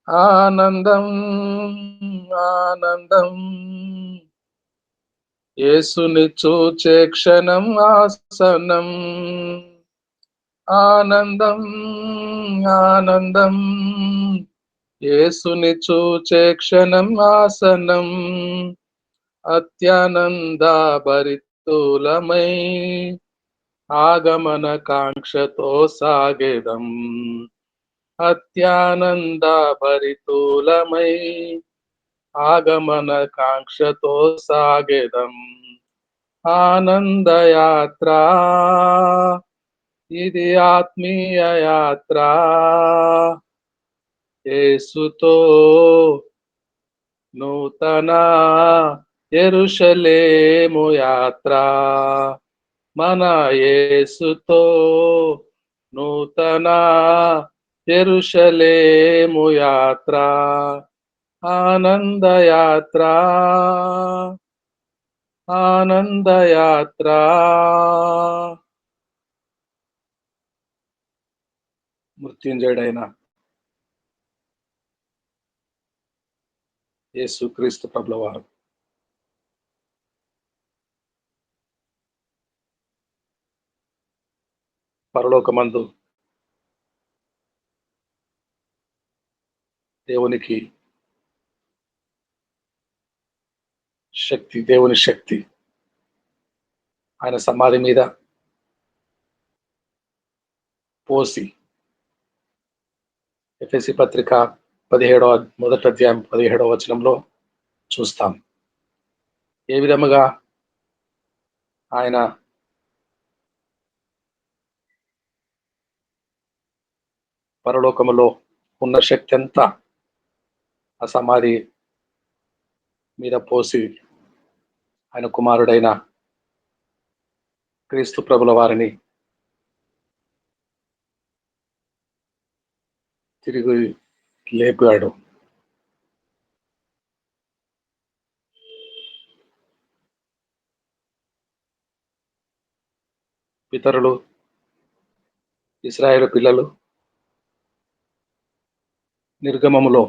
C: ఆనందం ఆనందం యేసుని చూచే క్షణం ఆసనం. ఆనందం ఆనందం యేసుని చూచే క్షణం ఆసనం. అత్యానంద భరితులమై ఆగమన కాంక్షతో సాగేదం. అత్యానంద భరితులమై ఆగమన కాంక్షతో సాగేదం. ఆనందయాత్ర ఇది ఆత్మీయ యాత్ర. యేసుతో నూతన యెరూషలేము యాత్ర. మన యేసుతో నూతన యెరూషలేము యాత్ర. ఆనందయాత్ర ఆనందయాత్ర. మృత్యుంజయుడైన యేసుక్రీస్తు ప్రభుల వారు పరలోకమందు దేవునికి శక్తి, దేవుని శక్తి ఆయన సమాధి మీద పోసి ఎఫెసీ పత్రిక 17వ అధ్యాయం 17వ వచనంలో చూస్తాం. ఏ విధముగా ఆయన పరలోకములో ఉన్న శక్తి అంతా ఆ సమాధి మీద పోసి ఆయన కుమారుడైన క్రీస్తు ప్రభుల వారిని తిరిగి లేపాడు. పితరులు, ఇశ్రాయేలు పిల్లలు నిర్గమములో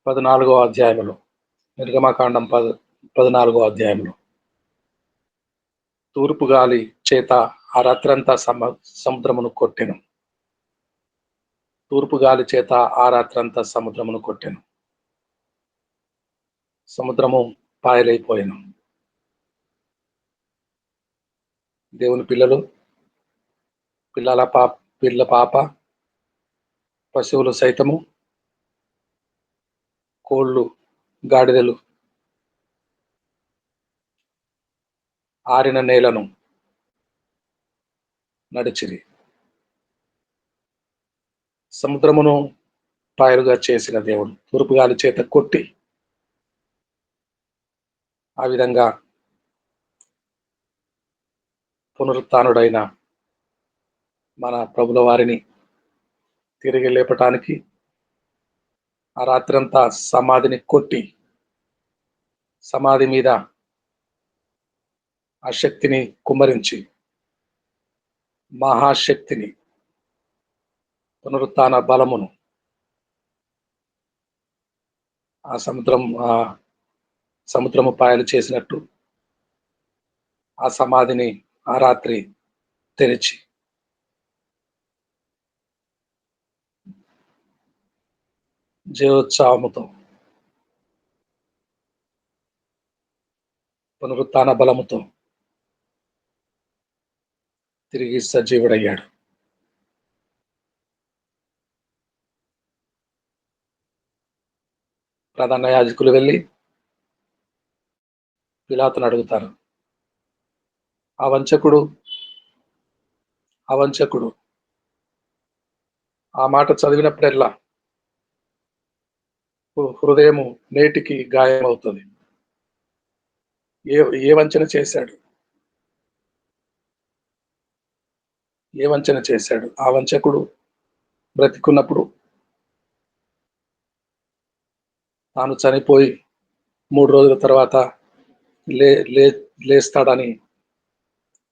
C: 14వ అధ్యాయంలో, నిర్గమకాండం 14వ అధ్యాయంలో తూర్పు గాలి చేత ఆ రాత్రంతా సముద్రమును కొట్టెను. తూర్పు గాలి చేత ఆ రాత్రంతా సముద్రమును కొట్టెను. సముద్రము పాయలైపోయాను. దేవుని పిల్లలు, పిల్ల పాప, పశువులు సైతము, కోళ్ళు, గాడిదలు ఆరిన నేలను నడిచిరి. సముద్రమును పాయలుగా చేసిన దేవుడు తూర్పు గాలి చేత కొట్టి ఆ విధంగా పునరుత్థానుడైన మన ప్రభుల వారిని తిరిగి లేపటానికి ఆ రాత్రంతా సమాధిని కొట్టి సమాధి మీద ఆ శక్తిని కుమ్మరించి మహాశక్తిని, పునరుత్థాన బలమును ఆ సముద్రము పాయలు చేసినట్టు ఆ సమాధిని ఆ రాత్రి తెరిచి జయోత్సాహముతో పునరుత్థాన బలముతో తిరిగి సజీవుడయ్యాడు. ప్రధాన యాజకులు వెళ్ళి పిలాతును అడుగుతారు, అవంచకుడు ఆ మాట చదివినప్పుడల్లా హృదయము నేటికి గాయమవుతుంది. ఏ వంచన చేశాడు? ఏ వంచన చేశాడు? ఆ వంచకుడు బ్రతికున్నప్పుడు తాను చనిపోయి 3 రోజుల తర్వాత లేస్తాడని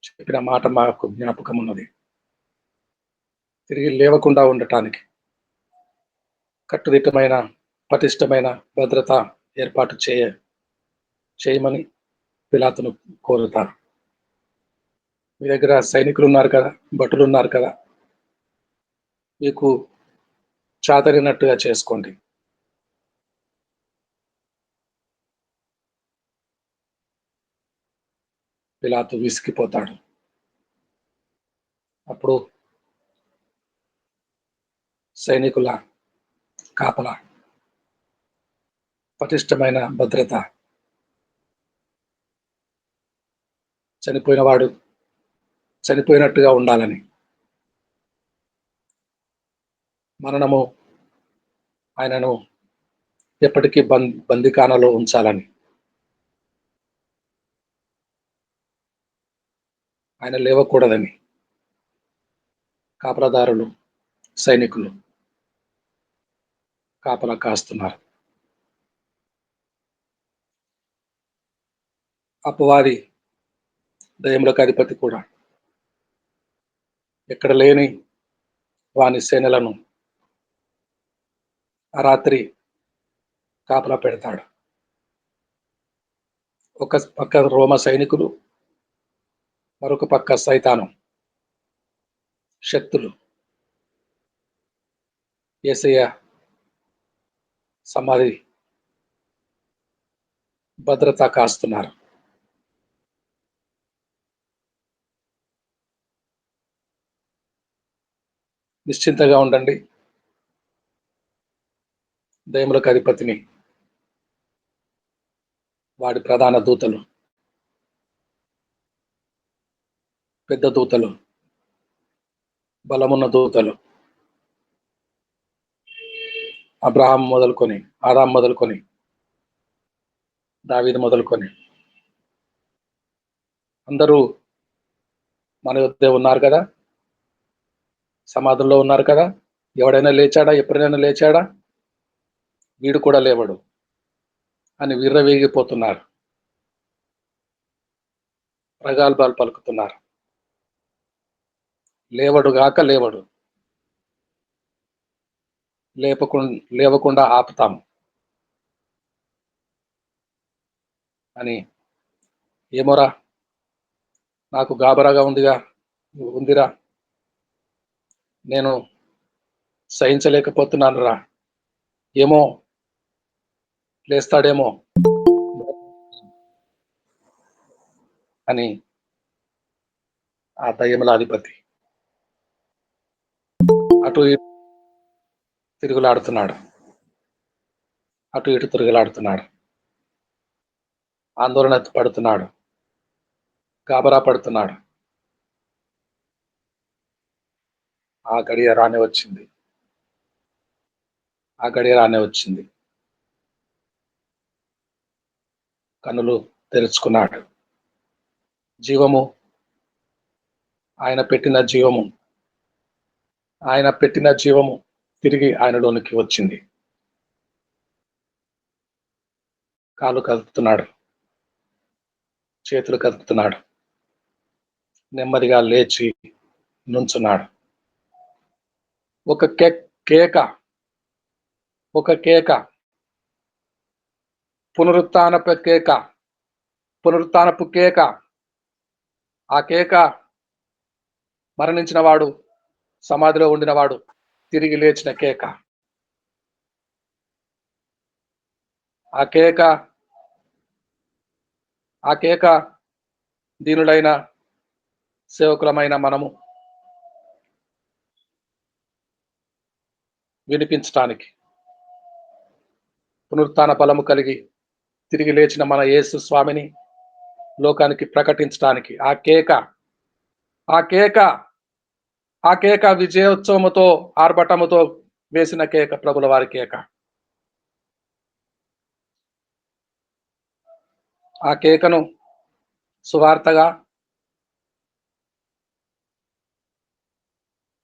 C: చెప్పిన మాట మాకు జ్ఞాపకం ఉన్నది. తిరిగి లేవకుండా ఉండటానికి కట్టుదిట్టమైన పటిష్టమైన భద్రత ఏర్పాటు చేయమని పిలాతును కోరుతారు. మీ దగ్గర సైనికులు ఉన్నారు కదా, భటులు ఉన్నారు కదా, మీకు చాతరినట్టుగా చేసుకోండి. పిలాతు విసిగిపోతాడు. అప్పుడు సైనికుల కాపలా, పటిష్టమైన భద్రత, చనిపోయినవాడు చనిపోయినట్టుగా ఉండాలని, మరణము ఆయనను ఎప్పటికీ బందికానలో ఉంచాలని, ఆయన లేవకూడదని కాపలాదారులు సైనికులు కాపలా కాస్తున్నారు. అపవాది దయములకు అధిపతి కూడా ఎక్కడ లేని వాని సేనలను ఆ రాత్రి కాపలా పెడతాడు. ఒక పక్క రోమ సైనికులు, మరొక పక్క సైతాను శక్తులు యేసయ్య సమాధి భద్రత కాస్తున్నారు. నిశ్చింతగా ఉండండి. దయములకు అధిపతిని వాడి ప్రధాన దూతలు, పెద్ద దూతలు, బలమున్న దూతలు, అబ్రహాం మొదలుకొని, ఆదాం మొదలుకొని, దావీదు మొదలుకొని అందరూ మన యొద్దే ఉన్నారు కదా, సమాధుల్లో ఉన్నారు కదా. ఎవడైనా లేచాడా? ఎప్పుడైనా లేచాడా? వీడు కూడా లేవడు అని విర్రవీగిపోతున్నారు, ప్రగల్భాలు పలుకుతున్నారు. లేవడు, లేవకుండా ఆపుతాము అని. ఏమోరా, నాకు గాబరాగా ఉందిరా, నేను సహించలేకపోతున్నాను రా, ఏమో లేస్తాడేమో అని ఆ దయ్యముల అధిపతి అటు ఇటు తిరుగులాడుతున్నాడు, ఆందోళన పడుతున్నాడు, గాబరా పడుతున్నాడు. ఆ గడియ రానే వచ్చింది. కన్నులు తెరుచుకున్నాడు. ఆయన పెట్టిన జీవము తిరిగి ఆయనలోనికి వచ్చింది. కాళ్ళు కదుపుతున్నాడు, చేతులు కదుపుతున్నాడు, నెమ్మదిగా లేచి నుంచున్నాడు. ఒక కేక, పునరుత్థానపు కేక. ఆ కేక మరణించిన వాడు, సమాధిలో ఉండిన వాడు తిరిగి లేచిన కేక. ఆ కేక దీనులైన సేవకులమైన మనము వినిపించటానికి, పునరుత్థాన బలము కలిగి తిరిగి లేచిన మన యేసు స్వామిని లోకానికి ప్రకటించడానికి ఆ కేక విజయోత్సవముతో ఆర్భటముతో వేసిన కేక ప్రభుల వారి కేక. ఆ కేకను సువార్తగా,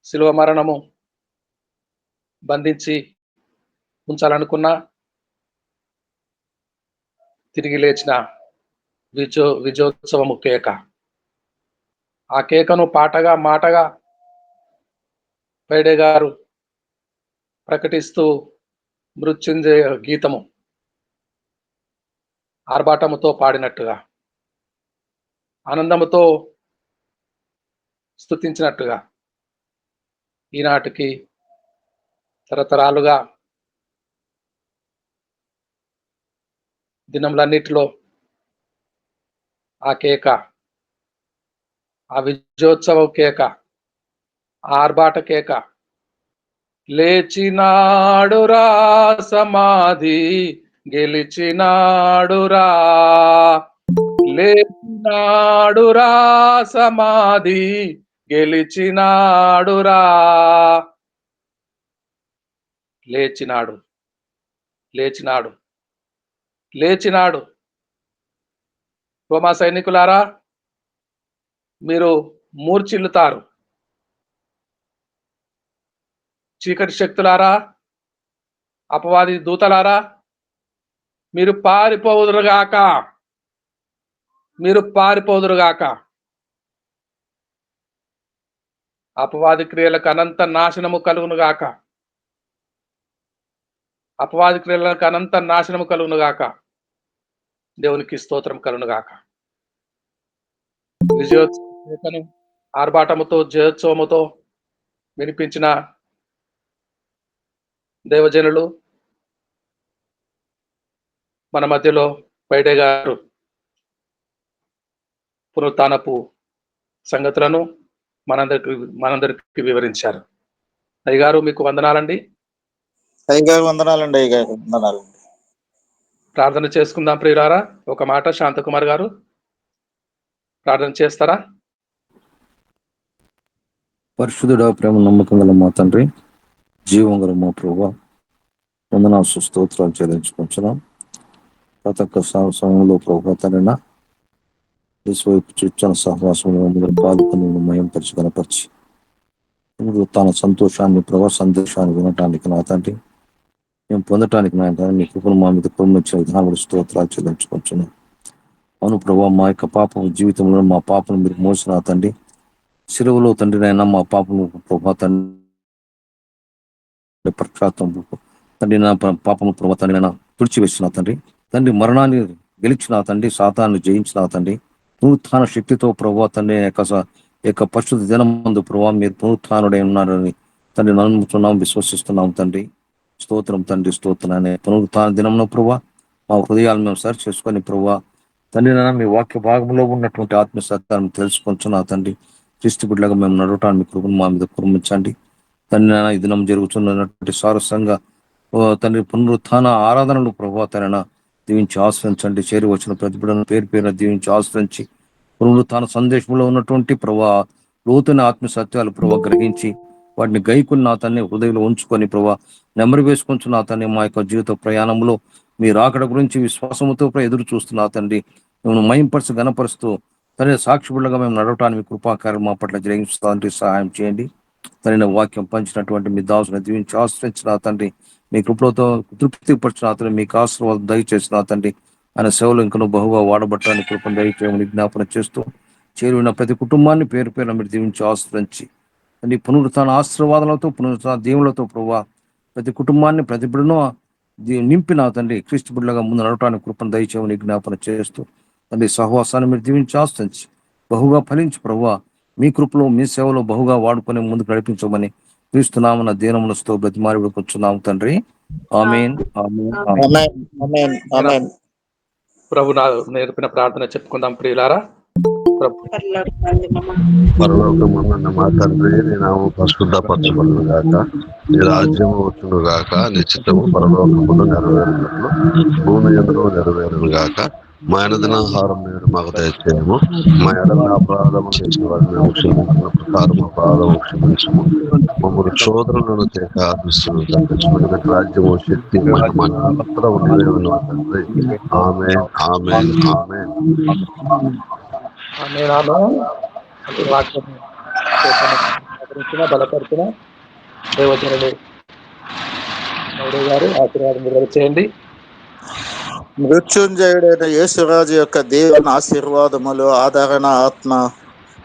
C: శిలువ మరణము బంధించి ఉంచాలనుకున్నా తిరిగి లేచిన విజయోత్సవము కేక. ఆ కేకను పాటగా మాటగా ఫ్రైడే గారు ప్రకటిస్తూ మృత్యుంజయ గీతము ఆర్భాటముతో పాడినట్టుగా, ఆనందముతో స్తుతించినట్టుగా ఈనాటికి తరతరాలుగా దినములన్నిటిలో ఆ కేక, ఆ విజయోత్సవ కేక, ఆ ఆర్భాట కేక, లేచినాడురా సమాధి గెలిచినాడురా, లేచినాడురా సమాధి గెలిచినాడురా, లేచినాడు లేచినాడు లేచినాడు. రోమా సైనికులారా, మీరు మూర్ఛిల్లుతారు. చీకటి శక్తులారా, అపవాది దూతలారా, మీరు పారిపోదురుగాక, మీరు పారిపోదురుగాక. అపవాది క్రియలకు అనంత నాశనము కలుగునుగాక, అపవాది క్రియలకు అనంత నాశనము కలుగునుగాక. దేవునికి స్తోత్రం కలుగునుగాక. విజయోత్సవం ఆర్భాటముతో జయోత్సవముతో వినిపించిన దేవజనులు మన మధ్యలో ఫ్రైడే గారు పునరుత్థానపు సంగతులను మనందరికి వివరించారు. అయ్యగారు మీకు వందనాలండి.
B: అయ్యగారు వందనాలండి. అయ్యగారు వందనాలండి.
C: ప్రార్థన చేసుకుందాం ప్రియులారా. ఒక మాట శాంతకుమార్ గారు ప్రార్థన చేస్తారా?
D: పరిశుద్ధుడా, ప్రేమ నమ్మకం గల మా తండ్రి, జీవం గల మా ప్రభువా, వందనాలు స్తోత్రాలు చెల్లించుకుంటున్నాం. ప్రతి ఒక్క సమయంలో ప్రభువా తండ్రిన వైపు చుచ్చిన సహవాసంలో ముందు పాల్గొని మయంపరిచి కనపరిచి తన సంతోషాన్ని, ప్రభా సందేశాన్ని వినటానికి నా తండ్రి మేము పొందటానికి నా తండ్రి మీ కృపను మా మీద కుటుంబించిన విధానం స్తోత్రాలు చెల్లించుకుంటున్నాం. అవును ప్రభా, మా యొక్క పాపం జీవితంలో మా పాపను మీరు మోసిన తండ్రి శిలువలో తండ్రి నైనా మా పాపను ప్రభా తండ్రి ప్రఖ్యాతం తండ్రి నా పాపము ప్రభా తండ్రి నైనా తుడిచివేసిన తండ్రి, తండ్రి మరణాన్ని గెలిచిన తండ్రి, సాతాన్ని జయించిన తండ్రి, పునరుత్థాన శక్తితో ప్రభా తండ్రి యొక్క పరిశుద్ధ దినం ముందు ప్రభావ మీరు పునరుత్థానుడై ఉన్నారని తండ్రి నమ్ముతున్నాం, విశ్వసిస్తున్నాం తండ్రి. స్తోత్రం తండ్రి, స్తోత్రం. పునరుత్థాన దినంలో ప్రభా మా హృదయాలు మేము సరి చేసుకొని ప్రభా తండ్రి నాన్న మీ వాక్య భాగంలో ఉన్నటువంటి ఆత్మసత్యాన్ని తెలుసుకుంటున్నా తండ్రి. క్రీస్తు బిడ్డలుగా మేము నడవటాన్ని కృపను మా మీద కురిమించండి తండ్రి నాన్న. ఈ దినం జరుగుతున్నటువంటి సారసంగా తండ్రి పునరుత్థాన ఆరాధనలు ప్రభా తండ్రి దీవించి ఆశ్రయించండి. చేరి వచ్చిన ప్రతి బిడ్డను పేరు పేరున దీవించి ఆశ్రయించి పునరుత్థాన సందేశంలో ఉన్నటువంటి ప్రభా లోతైన ఆత్మసత్యాలు ప్రభా గ్రహించి వాటిని గైకున్న అతన్ని హృదయంలో ఉంచుకొని ప్రభా నెమరు వేసుకుంటున్న అతన్ని మా యొక్క జీవిత ప్రయాణంలో మీ రాకడ గురించి విశ్వాసముతో ఎదురు చూస్తున్న తండ్రి మేము మయంపరుచు గణపరుస్తూ తండ్రి సాక్షిబుళ్ళగా మేము నడవటానికి కృపాకారం మా పట్ల జరిగించడానికి సహాయం చేయండి. తండ్రి వాక్యం పంచినటువంటి మీ దాసుని దీవించి ఆశ్రయించిన తండ్రి, మీ కృపలతో తృప్తిపరిచిన తండ్రి, మీకు ఆశీర్వాదం దయచేసిన తండ్రి, ఆయన సేవలు ఇంకనూ బహుగా వాడబట్టడానికి కృపను దయచేయమని జ్ఞాపన చేస్తూ చేరున్న ప్రతి కుటుంబాన్ని పేరు పేరున మీరు దీవించి ఆశ్రయించి తండ్రి పునరుత్థాన ఆశీర్వాదాలతో పునరుత్థాన దీవులతో ప్రభావ ప్రతి కుటుంబాన్ని ప్రతి బిడ్డను నింపిన తండ్రి క్రీస్తు బిడ్డలుగా ముందు నడవటానికి కృపను దయచేయమని జ్ఞాపన చేస్తూ తండ్రి సహవాసాన్ని మీరు దీవించి ఆశ్రయించి బహుగా ఫలించి ప్రభువా మీ కృపలో మీ సేవలో బహుగా వాడుకొని ముందుకు నడిపించమని క్రీస్తునామన దీనములతో బ్రతిమారి కూర్చున్నాము తండ్రి. ఆమేన్ ఆమేన్ ఆమేన్.
B: ఆమేన్ ఆమేన్ ఆమేన్.
C: ప్రభు నేర్పిన ప్రార్థన చెప్పుకుందాం ప్రియులారా. ప్రభు
E: పరలోకమందున్న మా తండ్రి, నీ నామము పరిశుద్ధపరచబడును గాక, నీ రాజ్యము వచ్చును గాక, నీ చిత్తము పరలోకములో నెరవేరునట్లు భూమి యందును నెరవేరును గాక. మా అనుదినాహారం నేడు మాకు దయచేయము. మా ఎడల అపరాధము చేసిన వారిని మేము క్షమించిన ప్రకారం అపరాధము క్షమించము. మమ్మల్ని శోధనలను ఆదిస్తున్నాం తప్పించుకుని రాజ్యము, శక్తి, మహిమ నిరంతరము నీవే ఉన్నావు తండ్రి. ఆమేన్ ఆమేన్ ఆమేన్.
C: బలపడుతున్న దేవచనుడు గారు ఆశీర్వాదం విడుదల చేయండి.
B: మృత్యుంజయుడైన యేసురాజు యొక్క దేవుని ఆశీర్వాదములు, ఆదరణ, ఆత్మ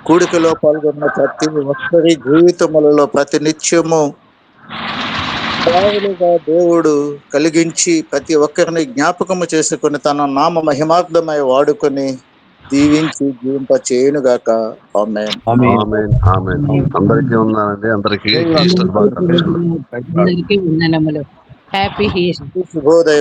B: కూడికలో పాల్గొన్న ప్రతి ఒక్కరి జీవితములలో ప్రతి నిత్యము పావులుగా దేవుడు కలిగించి ప్రతి ఒక్కరిని జ్ఞాపకము చేసుకుని తన నామ మహిమార్థమై వాడుకొని దీవించి జీవింప చేయునుగాక. ఆమేన్
E: ఆమేన్ ఆమేన్. అందరికీ ఉన్నానండి. అందరికీ ఈస్టర్ శుభాకాంక్షలు.
F: అందరికీ వందనములు. Happy Easter.
B: శుభోదయం.